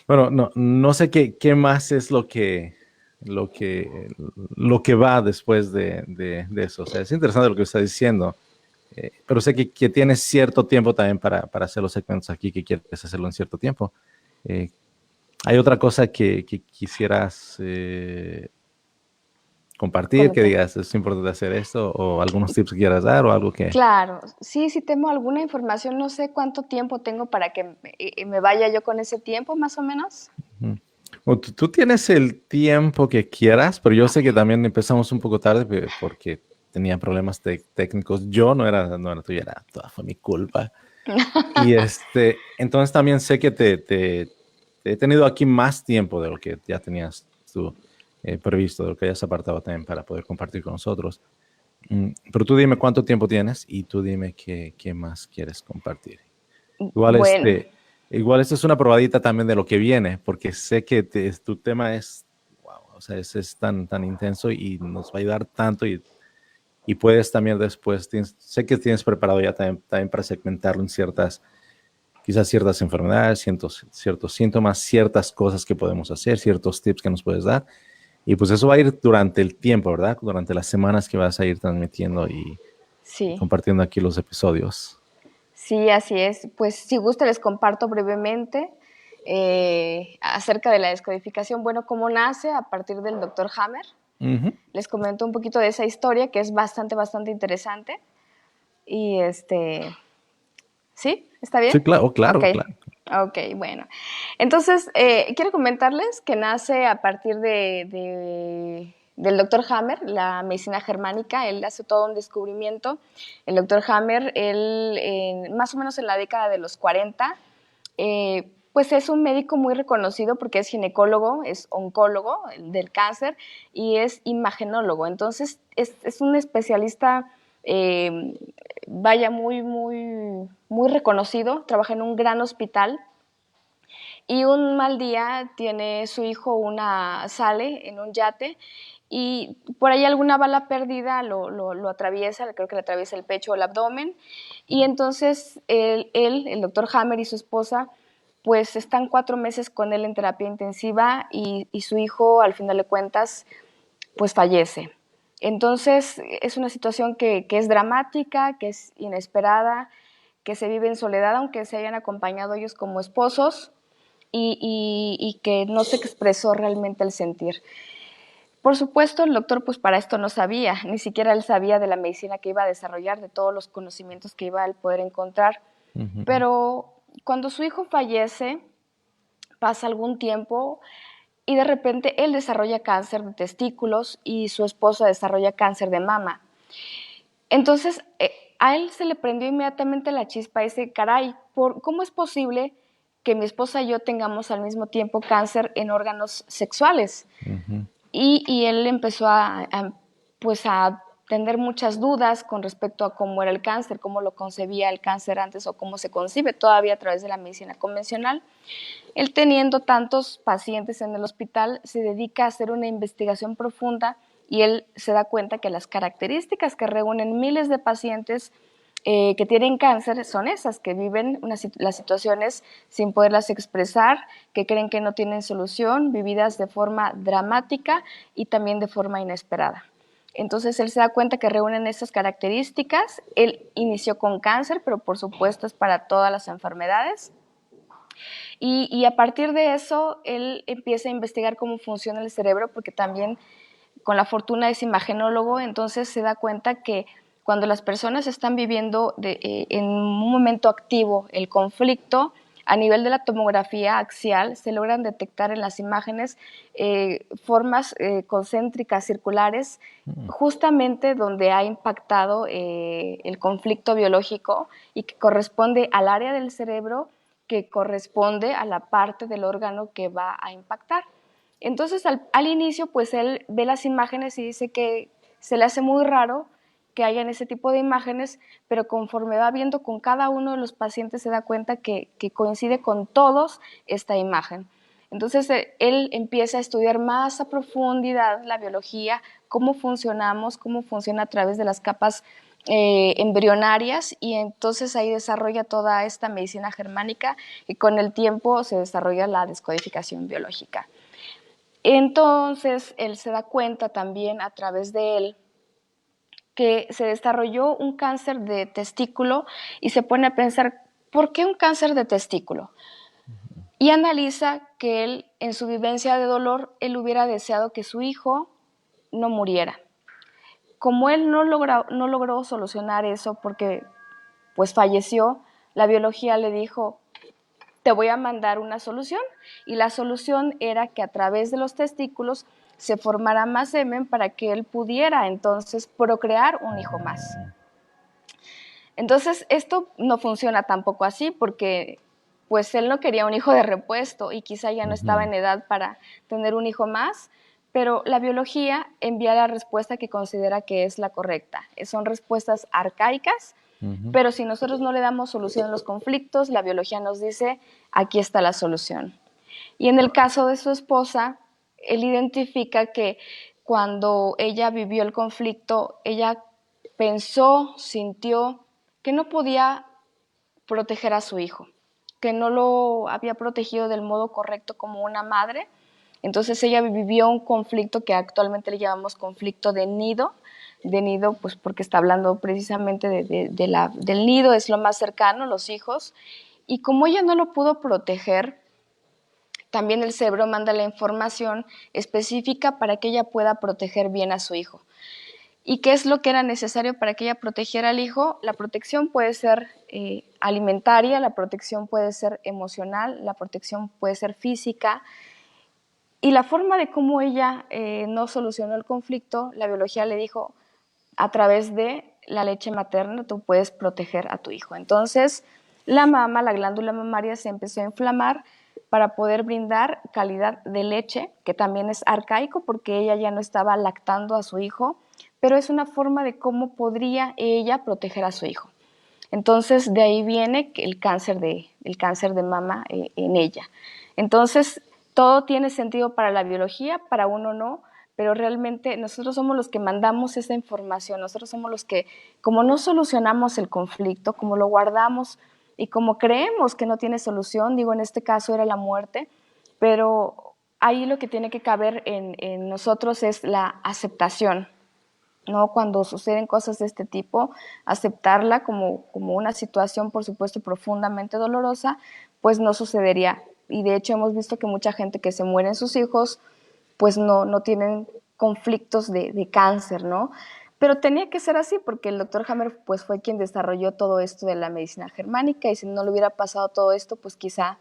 bueno, no sé qué más es lo que, lo que va después de eso. O sea, es interesante lo que está diciendo, pero sé que tienes cierto tiempo también para hacer los segmentos aquí, que quieres hacerlo en cierto tiempo. Eh, ¿Hay otra cosa que quisieras compartir, que Comentar. digas, es importante hacer esto, o algunos tips que quieras dar, o algo que... Claro, sí, sí tengo alguna información, no sé cuánto tiempo tengo para que me vaya yo con ese tiempo, más o menos. Ujú. O tú tienes el tiempo que quieras, pero yo sé Ok. que también empezamos un poco tarde porque tenía problemas técnicos. Yo no era tuya, fue mi culpa. Y entonces también sé que te he tenido aquí más tiempo de lo que ya tenías tú previsto, de lo que hayas apartado también para poder compartir con nosotros. Pero tú dime cuánto tiempo tienes y tú dime qué más quieres compartir. Igual Bueno, igual esto es una probadita también de lo que viene, porque sé que tu tema es, wow, o sea, es tan intenso y nos va a ayudar tanto y puedes también después, sé que tienes preparado ya también para segmentarlo en quizás ciertas enfermedades, ciertos síntomas, ciertas cosas que podemos hacer, ciertos tips que nos puedes dar. Y pues eso va a ir durante el tiempo, ¿verdad? Durante las semanas que vas a ir transmitiendo y sí, compartiendo aquí los episodios. sí, así es. Pues si gusta les comparto brevemente acerca de la descodificación. Bueno, cómo nace a partir del doctor Hammer. Ujú. Les comento un poquito de esa historia que es bastante, bastante interesante. Y ¿sí? ¿Está bien? Sí, claro, Ok, claro, claro. ok, bueno. Entonces, quiero comentarles que nace a partir del doctor Hammer, la medicina germánica. Él hace todo un descubrimiento. El doctor Hammer, él, más o menos en la década de los 40, pues es un médico muy reconocido porque es ginecólogo, es oncólogo del cáncer y es imagenólogo. Entonces, es un especialista eh, vaya muy reconocido, trabaja en un gran hospital y un mal día tiene su hijo sale en un yate y por ahí alguna bala perdida lo atraviesa, creo que le atraviesa el pecho o el abdomen y entonces el doctor Hammer y su esposa pues están 4 meses con él en terapia intensiva y su hijo al final de cuentas pues fallece. Entonces es una situación que es dramática, que es inesperada, que se vive en soledad, aunque se hayan acompañado ellos como esposos, y que no se expresó realmente el sentir. Por supuesto, el doctor pues para esto no sabía, ni siquiera él sabía de la medicina que iba a desarrollar, de todos los conocimientos que iba a poder encontrar. Pero cuando su hijo fallece, pasa algún tiempo y de repente él desarrolla cáncer de testículos y su esposa desarrolla cáncer de mama. Entonces, a él se le prendió inmediatamente la chispa y dice, caray, ¿cómo es posible que mi esposa y yo tengamos al mismo tiempo cáncer en órganos sexuales? Y él empezó pues a tener muchas dudas con respecto a cómo era el cáncer, cómo lo concebía el cáncer antes o cómo se concibe todavía a través de la medicina convencional. Él, teniendo tantos pacientes en el hospital, se dedica a hacer una investigación profunda y él se da cuenta que las características que reúnen miles de pacientes que tienen cáncer son esas, que viven las situaciones sin poderlas expresar, que creen que no tienen solución, vividas de forma dramática y también de forma inesperada. Entonces él se da cuenta que reúnen esas características. Él inició con cáncer, pero por supuesto es para todas las enfermedades. Y a partir de eso, él empieza a investigar cómo funciona el cerebro, porque también con la fortuna es imagenólogo, entonces se da cuenta que cuando las personas están viviendo en un momento activo el conflicto, a nivel de la tomografía axial se logran detectar en las imágenes formas concéntricas circulares justamente donde ha impactado el conflicto biológico y que corresponde al área del cerebro que corresponde a la parte del órgano que va a impactar. Entonces, al inicio, pues él ve las imágenes y dice que se le hace muy raro que hayan ese tipo de imágenes, pero conforme va viendo con cada uno de los pacientes se da cuenta que coincide con todos esta imagen. Entonces, él empieza a estudiar más a profundidad la biología, cómo funcionamos, cómo funciona a través de las capas embrionarias, y entonces ahí desarrolla toda esta medicina germánica y con el tiempo se desarrolla la descodificación biológica. Entonces él se da cuenta también a través de él que se desarrolló un cáncer de testículo y se pone a pensar, ¿por qué un cáncer de testículo? Y analiza que él, en su vivencia de dolor, él hubiera deseado que su hijo no muriera. Como él no logró solucionar eso porque pues falleció, la biología le dijo, te voy a mandar una solución, y la solución era que a través de los testículos se formara más semen para que él pudiera entonces procrear un hijo más. Entonces esto no funciona tampoco así porque pues él no quería un hijo de repuesto y quizá ya no estaba en edad para tener un hijo más, pero la biología envía la respuesta que considera que es la correcta. Son respuestas arcaicas, pero si nosotros no le damos solución a los conflictos, la biología nos dice, aquí está la solución. Y en el caso de su esposa, él identifica que cuando ella vivió el conflicto, ella pensó, sintió que no podía proteger a su hijo, que no lo había protegido del modo correcto como una madre. Entonces ella vivió un conflicto que actualmente le llamamos conflicto de nido pues porque está hablando precisamente del nido, es lo más cercano, los hijos, y como ella no lo pudo proteger, también el cerebro manda la información específica para que ella pueda proteger bien a su hijo. ¿Y qué es lo que era necesario para que ella protegiera al hijo? La protección puede ser alimentaria, la protección puede ser emocional, la protección puede ser física. Y la forma de cómo ella no solucionó el conflicto, la biología le dijo, a través de la leche materna tú puedes proteger a tu hijo. Entonces, la mama, la glándula mamaria, se empezó a inflamar para poder brindar calidad de leche, que también es arcaico porque ella ya no estaba lactando a su hijo, pero es una forma de cómo podría ella proteger a su hijo. Entonces, de ahí viene el cáncer de mama en ella. Entonces, todo tiene sentido para la biología, para uno no, pero realmente nosotros somos los que mandamos esa información, nosotros somos los que, como no solucionamos el conflicto, como lo guardamos y como creemos que no tiene solución, digo, en este caso era la muerte, pero ahí lo que tiene que caber en nosotros es la aceptación. ¿no? Cuando suceden cosas de este tipo, aceptarla como una situación, por supuesto, profundamente dolorosa, pues no sucedería. Y de hecho hemos visto que mucha gente que se mueren sus hijos, pues no tienen conflictos de cáncer, ¿no? Pero tenía que ser así porque el doctor Hammer pues fue quien desarrolló todo esto de la medicina germánica y si no le hubiera pasado todo esto, pues quizá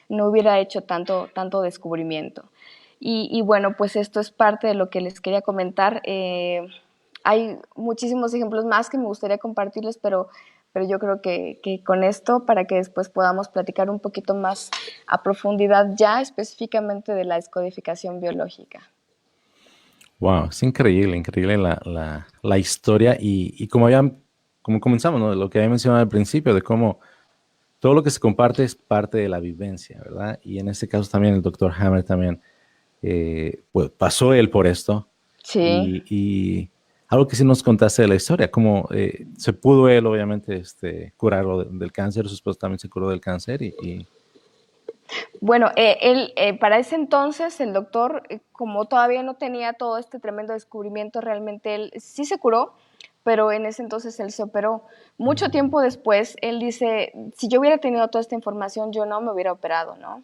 no hubiera hecho tanto descubrimiento. Y bueno, pues esto es parte de lo que les quería comentar. Hay muchísimos ejemplos más que me gustaría compartirles, pero yo creo que con esto, para que después podamos platicar un poquito más a profundidad ya específicamente de la descodificación biológica. Wow, es increíble, increíble la historia y como comenzamos, ¿no? Lo que había mencionado al principio, de cómo todo lo que se comparte es parte de la vivencia, ¿verdad? Y en este caso también el doctor Hammer también, pues pasó él por esto Sí. y algo que sí nos contaste de la historia, cómo se pudo él obviamente curarlo del cáncer, su esposa también se curó del cáncer y Bueno, él, para ese entonces el doctor, como todavía no tenía todo este tremendo descubrimiento, realmente él sí se curó, pero en ese entonces él se operó. Mucho tiempo después, él dice, si yo hubiera tenido toda esta información, yo no me hubiera operado, ¿no?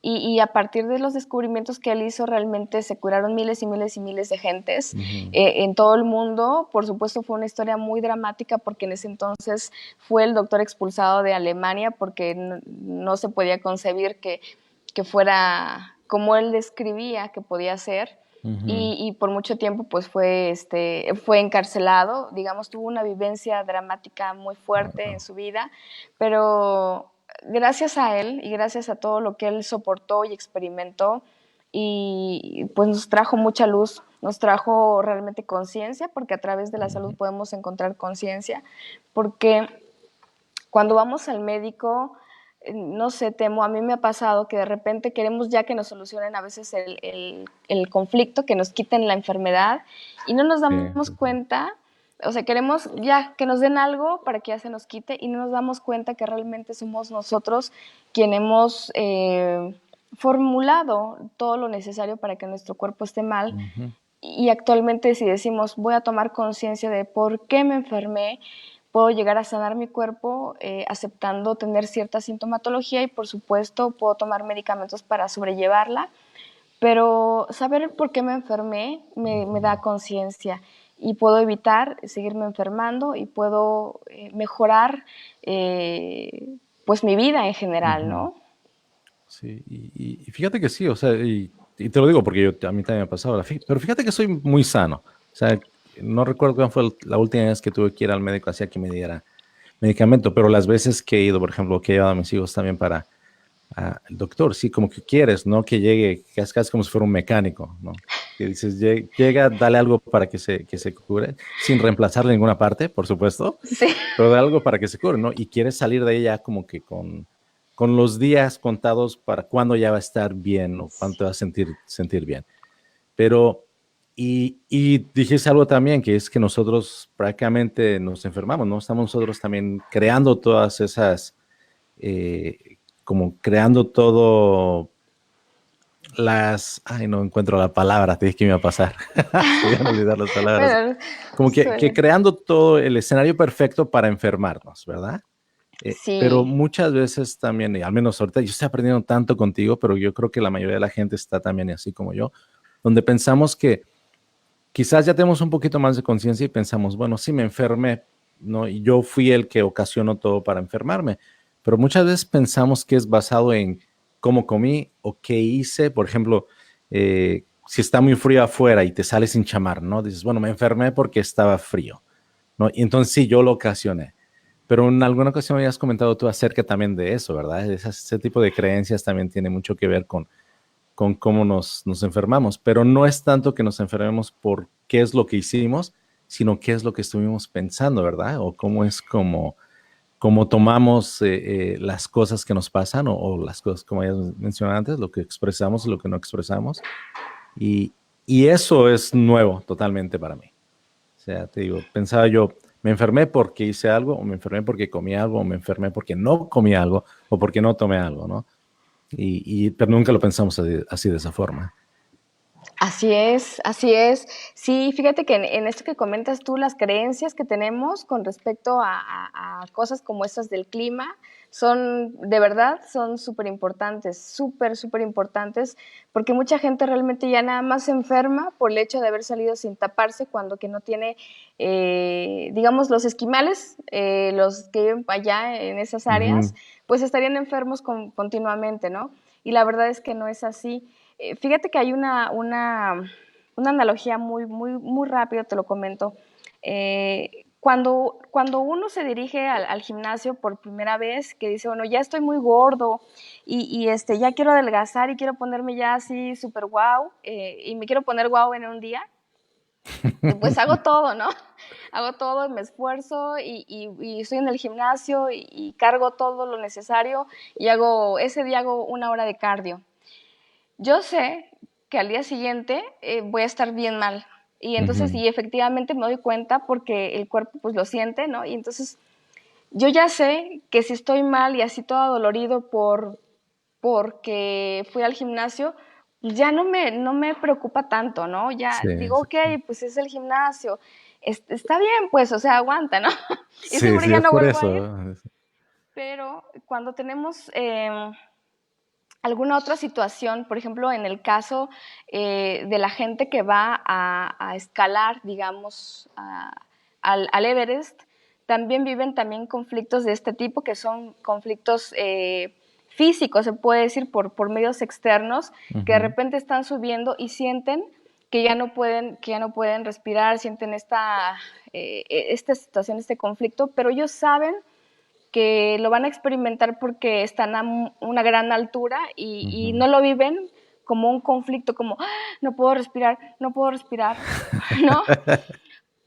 Y a partir de los descubrimientos que él hizo, realmente se curaron miles y miles y miles de gentes en todo el mundo. Por supuesto, fue una historia muy dramática porque en ese entonces fue el doctor expulsado de Alemania porque no se podía concebir que fuera como él describía que podía ser. Y por mucho tiempo pues fue encarcelado, digamos, tuvo una vivencia dramática muy fuerte en su vida, pero gracias a él y gracias a todo lo que él soportó y experimentó, y pues nos trajo mucha luz, nos trajo realmente conciencia, porque a través de la salud podemos encontrar conciencia, porque cuando vamos al médico, no sé, Temo, a mí me ha pasado que de repente queremos ya que nos solucionen a veces el conflicto, que nos quiten la enfermedad y no nos sí, damos sí, sí. cuenta, o sea, queremos ya que nos den algo para que ya se nos quite y no nos damos cuenta que realmente somos nosotros quienes hemos formulado todo lo necesario para que nuestro cuerpo esté mal. Ujú. Y actualmente si decimos voy a tomar conciencia de por qué me enfermé, puedo llegar a sanar mi cuerpo aceptando tener cierta sintomatología y por supuesto puedo tomar medicamentos para sobrellevarla, pero saber por qué me enfermé me da conciencia y puedo evitar seguirme enfermando y puedo mejorar pues mi vida en general, Ujú. ¿no? Sí, y fíjate que sí, o sea, y te lo digo porque a mí también me ha pasado, pero fíjate que soy muy sano. O sea, no recuerdo cuándo fue la última vez que tuve que ir al médico hacía que me diera medicamento, pero las veces que he ido, por ejemplo, que he llevado a mis hijos también para el doctor, sí, como que quieres, ¿no? Que llegue, que es casi como si fuera un mecánico, ¿no? Que dices, llega, dale algo para que se cure, sin reemplazarle en ninguna parte, por supuesto, Sí. pero de algo para que se cure, ¿no? Y quieres salir de ella como que con los días contados para cuándo ya va a estar bien o cuándo te vas a sentir bien. Pero, y dijiste algo también, que es que nosotros prácticamente nos enfermamos, ¿no? Estamos nosotros también creando todas esas, como creando todo ay, no encuentro la palabra, te dije que me iba a pasar, se me iban a olvidar las palabras, Bueno, como que creando todo el escenario perfecto para enfermarnos, ¿verdad? Pero sí, muchas veces también, y al menos ahorita, yo estoy aprendiendo tanto contigo, pero yo creo que la mayoría de la gente está también así como yo, donde pensamos que quizás ya tenemos un poquito más de conciencia y pensamos, bueno, sí me enfermé, ¿no? Y yo fui el que ocasionó todo para enfermarme, pero muchas veces pensamos que es basado en cómo comí o qué hice, por ejemplo, si está muy frío afuera y te sales sin chamar, ¿no? Dices, bueno, me enfermé porque estaba frío, ¿no? Y entonces sí, yo lo ocasioné. Pero en alguna ocasión habías comentado tú acerca también de eso, ¿verdad? Ese tipo de creencias también tiene mucho que ver con cómo nos enfermamos. Pero no es tanto que nos enfermemos por qué es lo que hicimos, sino qué es lo que estuvimos pensando, ¿verdad? O cómo es como tomamos las cosas que nos pasan o las cosas, como ya mencioné antes, lo que expresamos y lo que no expresamos. Y, y eso es nuevo totalmente para mí. O sea, te digo, pensaba yo, me enfermé porque hice algo, o me enfermé porque comí algo, o me enfermé porque no comí algo, o porque no tomé algo, ¿no? Pero nunca lo pensamos así de esa forma. Así es, así es. Sí, fíjate que en esto que comentas tú, las creencias que tenemos con respecto a cosas como estas del clima, son, de verdad, son súper importantes, súper importantes, porque mucha gente realmente ya nada más se enferma por el hecho de haber salido sin taparse cuando que no tiene, digamos, los esquimales, los que viven allá en esas áreas, Ujú. pues estarían enfermos continuamente, ¿no? Y la verdad es que no es así. Fíjate que hay una analogía muy rápida, te lo comento. Cuando uno se dirige al gimnasio por primera vez, que dice, bueno, ya estoy muy gordo ya quiero adelgazar y quiero ponerme ya así súper guau, y me quiero poner guau en un día, pues hago todo, ¿no? Hago todo, me esfuerzo y estoy en el gimnasio y cargo todo lo necesario y ese día hago 1 hora de cardio. Yo sé que al día siguiente voy a estar bien mal. Y entonces, Ujú. y efectivamente me doy cuenta porque el cuerpo pues lo siente, ¿no? Y entonces yo ya sé que si estoy mal y así todo dolorido porque fui al gimnasio, ya no me preocupa tanto, ¿no? Ya Sí, digo, sí, ok, pues es el gimnasio, está bien, pues, o sea, aguanta, ¿no? Y sí, seguro sí, ya es no por vuelvo a ir, eso. pero cuando tenemos alguna otra situación, por ejemplo, en el caso de la gente que va a escalar, digamos, al Everest, también viven también conflictos de este tipo, que son conflictos físicos, se puede decir, por medios externos, que de Ujú. repente están subiendo y sienten que ya no pueden respirar, sienten esta situación, este conflicto, pero ellos saben que lo van a experimentar porque están a una gran altura y Ujú. no lo viven como un conflicto, como ¡ah! No puedo respirar, ¿no?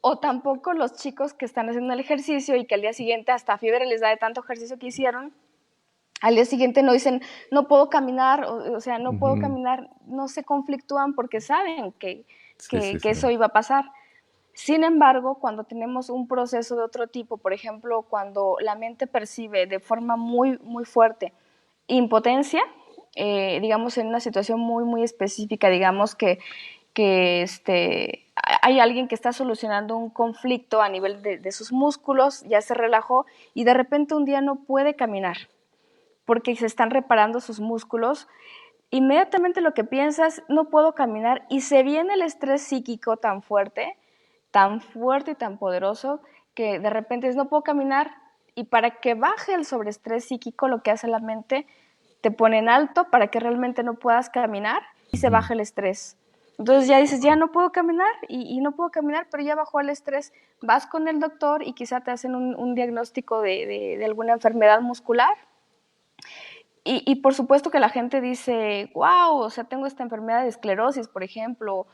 O tampoco los chicos que están haciendo el ejercicio y que al día siguiente hasta fiebre les da de tanto ejercicio que hicieron, al día siguiente no dicen, no puedo caminar, o sea, no puedo Ujú. caminar, no se conflictúan porque saben que, Sí, que, sí, que sí. eso iba a pasar. Sin embargo, cuando tenemos un proceso de otro tipo, por ejemplo, cuando la mente percibe de forma muy fuerte impotencia, digamos en una situación muy específica, digamos que hay alguien que está solucionando un conflicto a nivel de sus músculos, ya se relajó y de repente un día no puede caminar porque se están reparando sus músculos, inmediatamente lo que piensas, no puedo caminar, y se viene el estrés psíquico tan fuerte y tan poderoso, que de repente es, no puedo caminar, y para que baje el sobreestrés psíquico, lo que hace la mente, te pone en alto para que realmente no puedas caminar y se Ujú. baje el estrés. Entonces ya dices, ya Wow. no puedo caminar y no puedo caminar, pero ya bajó el estrés. Vas con el doctor y quizá te hacen un diagnóstico de alguna enfermedad muscular y por supuesto que la gente dice, wow, o sea, tengo esta enfermedad de esclerosis, por ejemplo,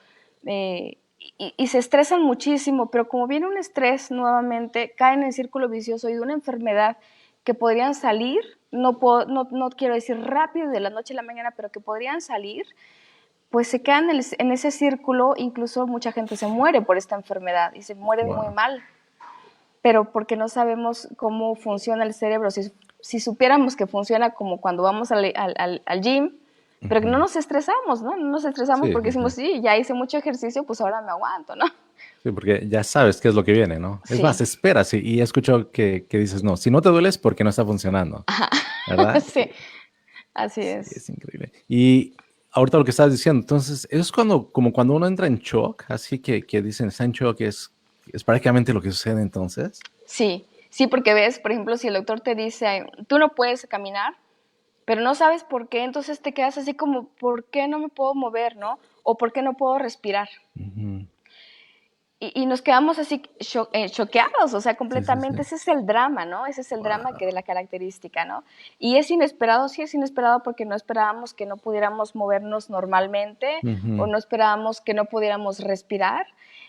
y se estresan muchísimo, pero como viene un estrés nuevamente, caen en el círculo vicioso y de una enfermedad que podrían salir, no quiero decir rápido de la noche a la mañana, pero que podrían salir, pues se quedan en ese círculo, incluso mucha gente se muere por esta enfermedad y se muere muy Wow. mal, pero porque no sabemos cómo funciona el cerebro. Si supiéramos que funciona como cuando vamos al gym, pero que no Ujú. nos estresamos, ¿no? No nos estresamos Sí, porque sí, sí. decimos, sí, ya hice mucho ejercicio, pues ahora me aguanto, ¿no? Sí, porque ya sabes qué es lo que viene, ¿no? Es más, Sí, esperas y he escuchado que dices, no, si no te duele es porque no está funcionando, ¿verdad? sí, así Sí, es. es increíble. Y ahorita lo que estabas diciendo, entonces, eso es como cuando uno entra en shock, así que dicen, está en shock, es prácticamente lo que sucede entonces. Sí, sí, porque ves, por ejemplo, si el doctor te dice, tú no puedes caminar, pero no sabes por qué, entonces te quedas así como, ¿por qué no me puedo mover, no? O ¿por qué no puedo respirar? Ujú. Y nos quedamos así choqueados, o sea, Sí, sí, sí. completamente. Ese es el drama, ¿no? Ese es el drama que de Wow. la característica, ¿no? Y es inesperado, sí es inesperado porque no esperábamos que no pudiéramos movernos normalmente o Ujú. no esperábamos que no pudiéramos respirar.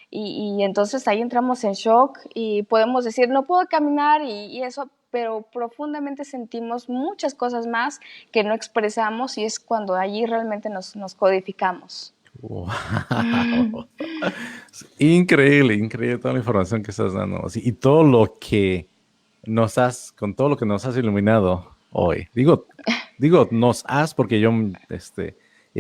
Y entonces ahí entramos en shock y podemos decir, no puedo caminar y eso, pero profundamente sentimos muchas cosas más que no expresamos y es cuando allí realmente nos codificamos. Wow. Es increíble, increíble toda la información que estás dando. Así, y todo lo que con todo lo que nos has iluminado hoy. Digo nos has porque yo,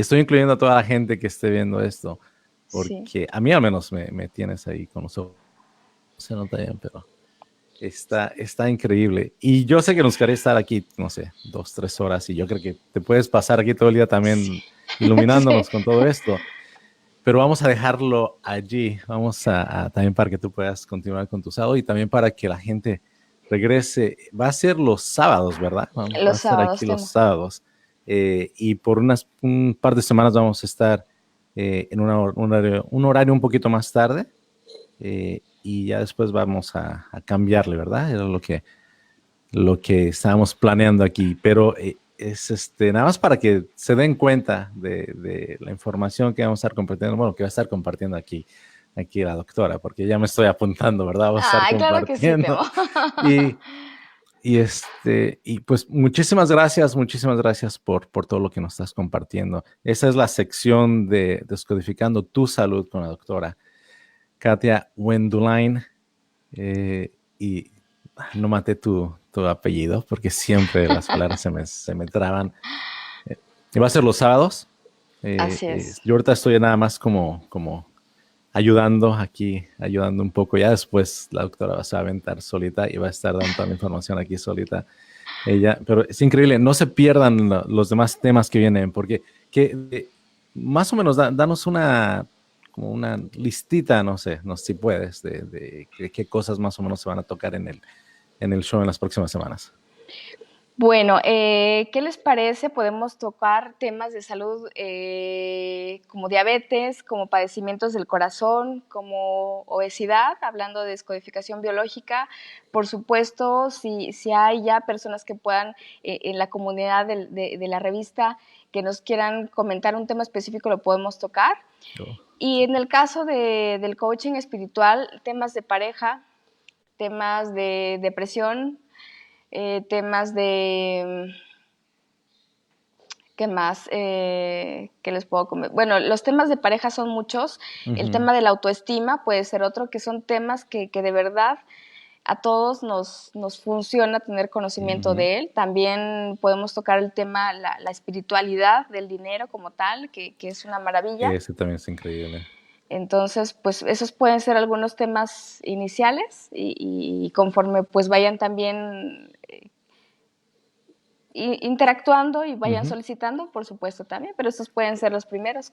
Estoy incluyendo a toda la gente que esté viendo esto, Sí. porque a mí al menos me tienes ahí con los ojos. No se nota bien, pero está increíble. Y yo sé que nos gustaría estar aquí, no sé, 2, 3 horas, y yo creo que te puedes pasar aquí todo el día también Sí. iluminándonos con todo esto. Pero vamos a dejarlo allí. Vamos también para que tú puedas continuar con tu sábado y también para que la gente regrese. Va a ser los sábados, ¿verdad? Va a Los ser aquí sábados los tengo. sábados. Y por un par de semanas vamos a estar en un horario un poquito más tarde. Y ya después vamos a cambiarle, ¿verdad? Era lo que estábamos planeando aquí, pero es nada más para que se den cuenta de la información que vamos a estar compartiendo, bueno, que va a estar compartiendo aquí la doctora, porque ya me estoy apuntando, ¿verdad? Vamos a estar Ay, claro que sí, Temo. compartiendo. Y, y pues muchísimas gracias por todo lo que nos estás compartiendo. Esa es la sección de Descodificando tu Salud con la doctora Katia Wendulain. Y no maté tu apellido porque siempre las palabras se me traban. Y va a ser los sábados. Así es. Yo ahorita estoy nada más como ayudando aquí, ayudando un poco. Ya después la doctora va a aventar solita y va a estar dando toda la información aquí solita. Ella, pero es increíble, no se pierdan los demás temas que vienen, porque más o menos danos como una listita, no sé si puedes, de qué cosas más o menos se van a tocar en el show en las próximas semanas. Bueno, ¿qué les parece? Podemos tocar temas de salud como diabetes, como padecimientos del corazón, como obesidad, hablando de descodificación biológica. Por supuesto, si hay ya personas que puedan en la comunidad de la revista que nos quieran comentar un tema específico, lo podemos tocar. Oh, Y sí. en el caso del coaching espiritual, temas de pareja, temas de depresión, temas de... ¿Qué más? ¿Qué les puedo comer? Bueno, los temas de pareja son muchos. El Ujú. tema de la autoestima puede ser otro, que son temas que de verdad a todos nos funciona tener conocimiento Ujú. de él. También podemos tocar el tema, la espiritualidad del dinero como tal, que es una maravilla. Ese también es increíble. Entonces, pues esos pueden ser algunos temas iniciales y conforme pues vayan también interactuando y vayan Ujú. solicitando, por supuesto también, pero estos pueden ser los primeros.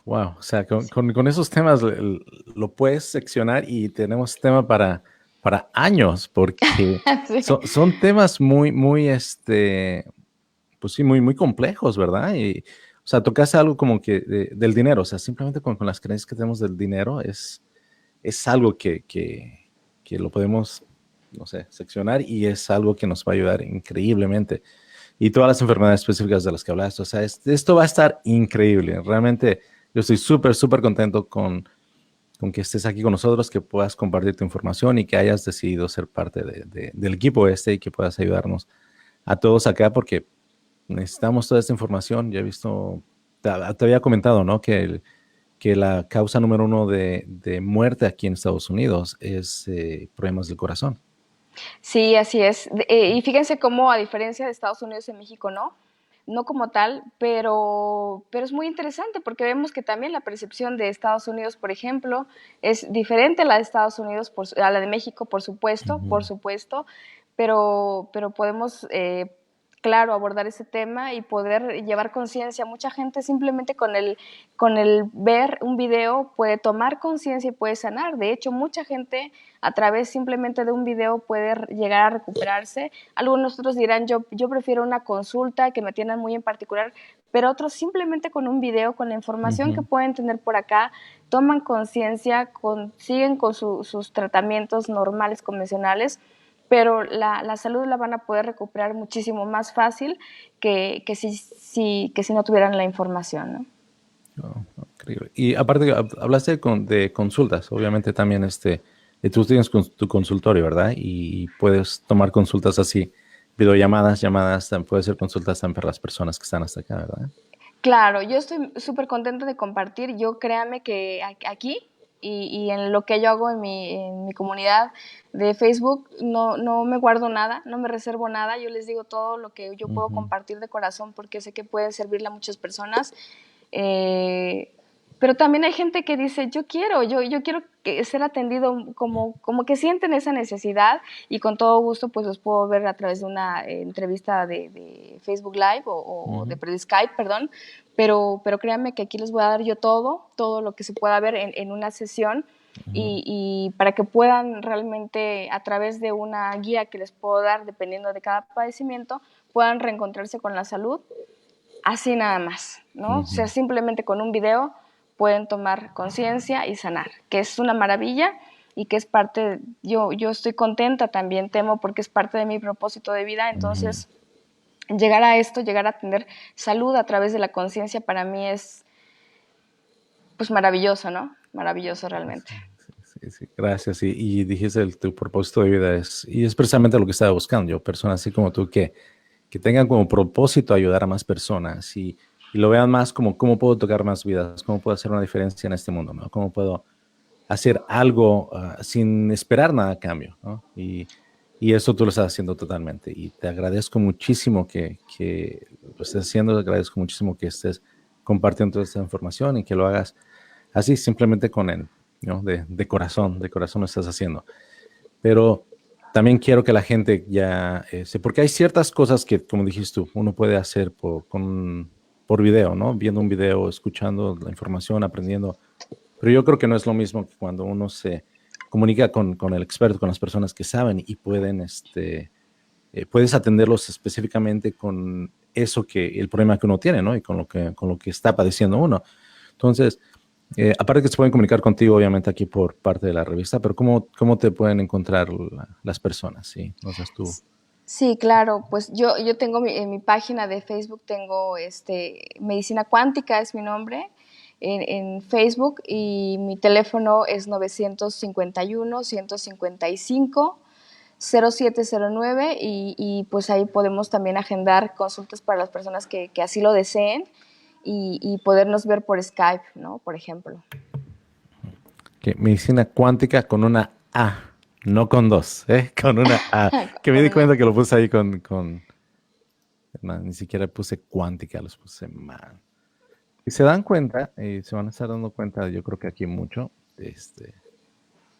Wow, o sea, con esos temas lo puedes seccionar y tenemos tema para años, porque Sí. son temas muy, pues sí, muy complejos, ¿verdad? Y, o sea, tocaste algo como que del dinero, o sea, simplemente con las creencias que tenemos del dinero es algo que lo podemos, no sé, seccionar y es algo que nos va a ayudar increíblemente. Y todas las enfermedades específicas de las que hablaste, o sea, esto va a estar increíble. Realmente yo estoy súper contento con que estés aquí con nosotros, que puedas compartir tu información y que hayas decidido ser parte del equipo y que puedas ayudarnos a todos acá, porque necesitamos toda esta información. Ya he visto, te había comentado, ¿no? Que la causa número uno de muerte aquí en Estados Unidos es problemas del corazón. Sí, así es. Y fíjense cómo, a diferencia de Estados Unidos y México, ¿no? No como tal, pero es muy interesante porque vemos que también la percepción de Estados Unidos, por ejemplo, es diferente a la de Estados Unidos, a la de México, por Ujú. supuesto, pero podemos, claro, abordar ese tema y poder llevar conciencia. Mucha gente simplemente con el ver un video puede tomar conciencia y puede sanar. De hecho, mucha gente a través simplemente de un video puede llegar a recuperarse. Algunos otros dirán, yo prefiero una consulta que me atiendan muy en particular, pero otros simplemente con un video, con la información que Ujú. pueden tener por acá, toman conciencia, siguen con sus tratamientos normales, convencionales, pero la salud la van a poder recuperar muchísimo más fácil que si no tuvieran la información, ¿no? Oh, increíble. Y aparte, hablaste de consultas, obviamente también tú tienes tu consultorio, ¿verdad? Y puedes tomar consultas así, videollamadas, llamadas, puede ser consultas también para las personas que están hasta acá, ¿verdad? Claro, yo estoy súper contenta de compartir. Yo créame que aquí y en lo que yo hago en mi comunidad de Facebook no me guardo nada, no me reservo nada, yo les digo todo lo que yo puedo compartir de corazón porque sé que puede servirle a muchas personas. Pero también hay gente que dice, yo quiero ser atendido como que sienten esa necesidad y con todo gusto pues los puedo ver a través de una entrevista de Facebook Live o de Skype, perdón, pero créanme que aquí les voy a dar yo todo lo que se pueda ver en una sesión y para que puedan realmente a través de una guía que les puedo dar dependiendo de cada padecimiento, puedan reencontrarse con la salud así nada más, ¿no? O sea, simplemente con un video pueden tomar conciencia y sanar, que es una maravilla y que es parte, yo estoy contenta también, temo porque es parte de mi propósito de vida, entonces llegar a esto, llegar a tener salud a través de la conciencia para mí es pues maravilloso, ¿no? Maravilloso realmente. Sí, gracias. Y dijiste tu propósito de vida y es precisamente lo que estaba buscando yo, personas así como tú que tengan como propósito ayudar a más personas y lo vean más como cómo puedo tocar más vidas, cómo puedo hacer una diferencia en este mundo, ¿no? Cómo puedo hacer algo sin esperar nada a cambio, ¿no? Y eso tú lo estás haciendo totalmente. Y te agradezco muchísimo que lo estés haciendo, te agradezco muchísimo que estés compartiendo toda esta información y que lo hagas así, simplemente con él, ¿no? De corazón lo estás haciendo. Pero también quiero que la gente ya, porque hay ciertas cosas que, como dijiste tú, uno puede hacer por video, ¿no? Viendo un video, escuchando la información, aprendiendo. Pero yo creo que no es lo mismo que cuando uno se comunica con el experto, con las personas que saben y pueden, puedes atenderlos específicamente con eso el problema que uno tiene, ¿no? Y con lo que está padeciendo uno. Entonces, aparte que se pueden comunicar contigo, obviamente, aquí por parte de la revista, pero ¿cómo te pueden encontrar las personas? ¿Sí? No sé tú. Sí, claro, pues yo tengo en mi página de Facebook, tengo Medicina Cuántica, es mi nombre, en Facebook, y mi teléfono es 951-155-0709 y pues ahí podemos también agendar consultas para las personas que así lo deseen y podernos ver por Skype, ¿no? Por ejemplo. Medicina cuántica con una A, no con dos, ¿eh? Con una A. Que me Con di una, cuenta que lo puse ahí ni siquiera puse cuántica, los puse mal. Y se dan cuenta, se van a estar dando cuenta, yo creo que aquí mucho,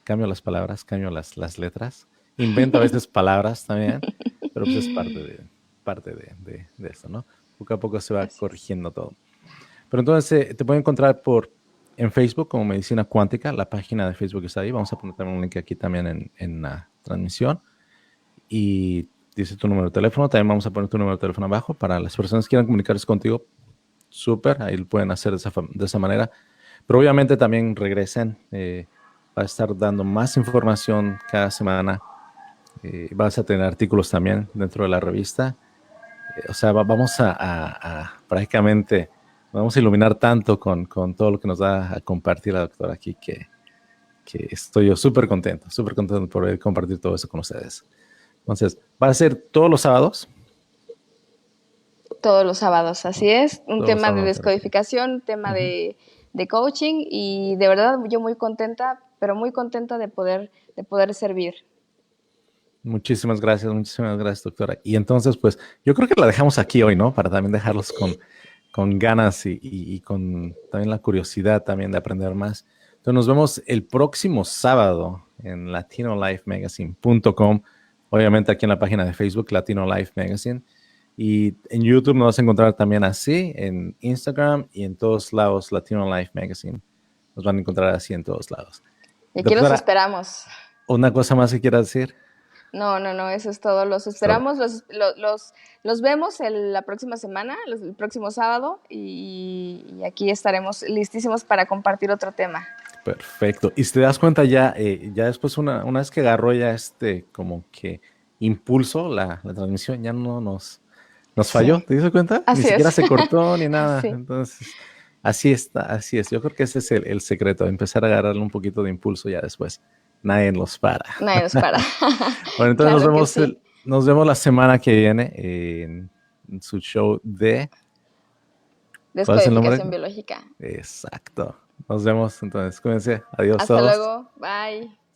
cambio las palabras, cambio las letras, invento a veces palabras también, pero pues es parte de esto, ¿no? Poco a poco se va Así es. corrigiendo todo. Pero entonces te pueden encontrar en Facebook como Medicina Cuántica, la página de Facebook está ahí, vamos a poner también un link aquí también en la transmisión y dice tu número de teléfono, también vamos a poner tu número de teléfono abajo para las personas que quieran comunicarse contigo, súper, ahí lo pueden hacer de esa manera, pero obviamente también regresen, va a estar dando más información cada semana, vas a tener artículos también dentro de la revista, o sea, vamos a prácticamente, vamos a iluminar tanto con todo lo que nos da a compartir la doctora aquí que estoy yo súper contento de poder compartir todo eso con ustedes. Entonces, va a ser todos los sábados. Todos los sábados, así es. Un Todos los tema de sábados. descodificación, un tema de coaching y de verdad yo muy contenta, pero muy contenta de poder servir. Muchísimas gracias, doctora. Y entonces, pues, yo creo que la dejamos aquí hoy, ¿no? Para también dejarlos con ganas y con también la curiosidad también de aprender más. Entonces, nos vemos el próximo sábado en latinolifemagazine.com. Obviamente aquí en la página de Facebook, Latino Life Magazine. Y en YouTube nos vas a encontrar también así, en Instagram y en todos lados, Latino Life Magazine. Nos van a encontrar así en todos lados. Y aquí los Doctora, esperamos. ¿una cosa más que quieras decir? No, eso es todo. Los Todo. esperamos, los vemos la próxima semana, el próximo sábado, y aquí estaremos listísimos para compartir otro tema. Perfecto. Y si te das cuenta ya, ya después una vez que agarró ya como que impulso la transmisión, ya no nos falló, Sí, ¿te diste cuenta? Ni así siquiera es. se cortó ni nada. Sí, Entonces, así está, así es. Yo creo que ese es el secreto, empezar a agarrarle un poquito de impulso ya después. Nadie nos para. nadie nos para. Bueno, entonces Claro que sí. nos vemos la semana que viene en su show de... ¿Cuál es el nombre? Descodificación biológica. Exacto. Nos vemos entonces. Cuídense. Adiós Hasta todos. luego. Bye.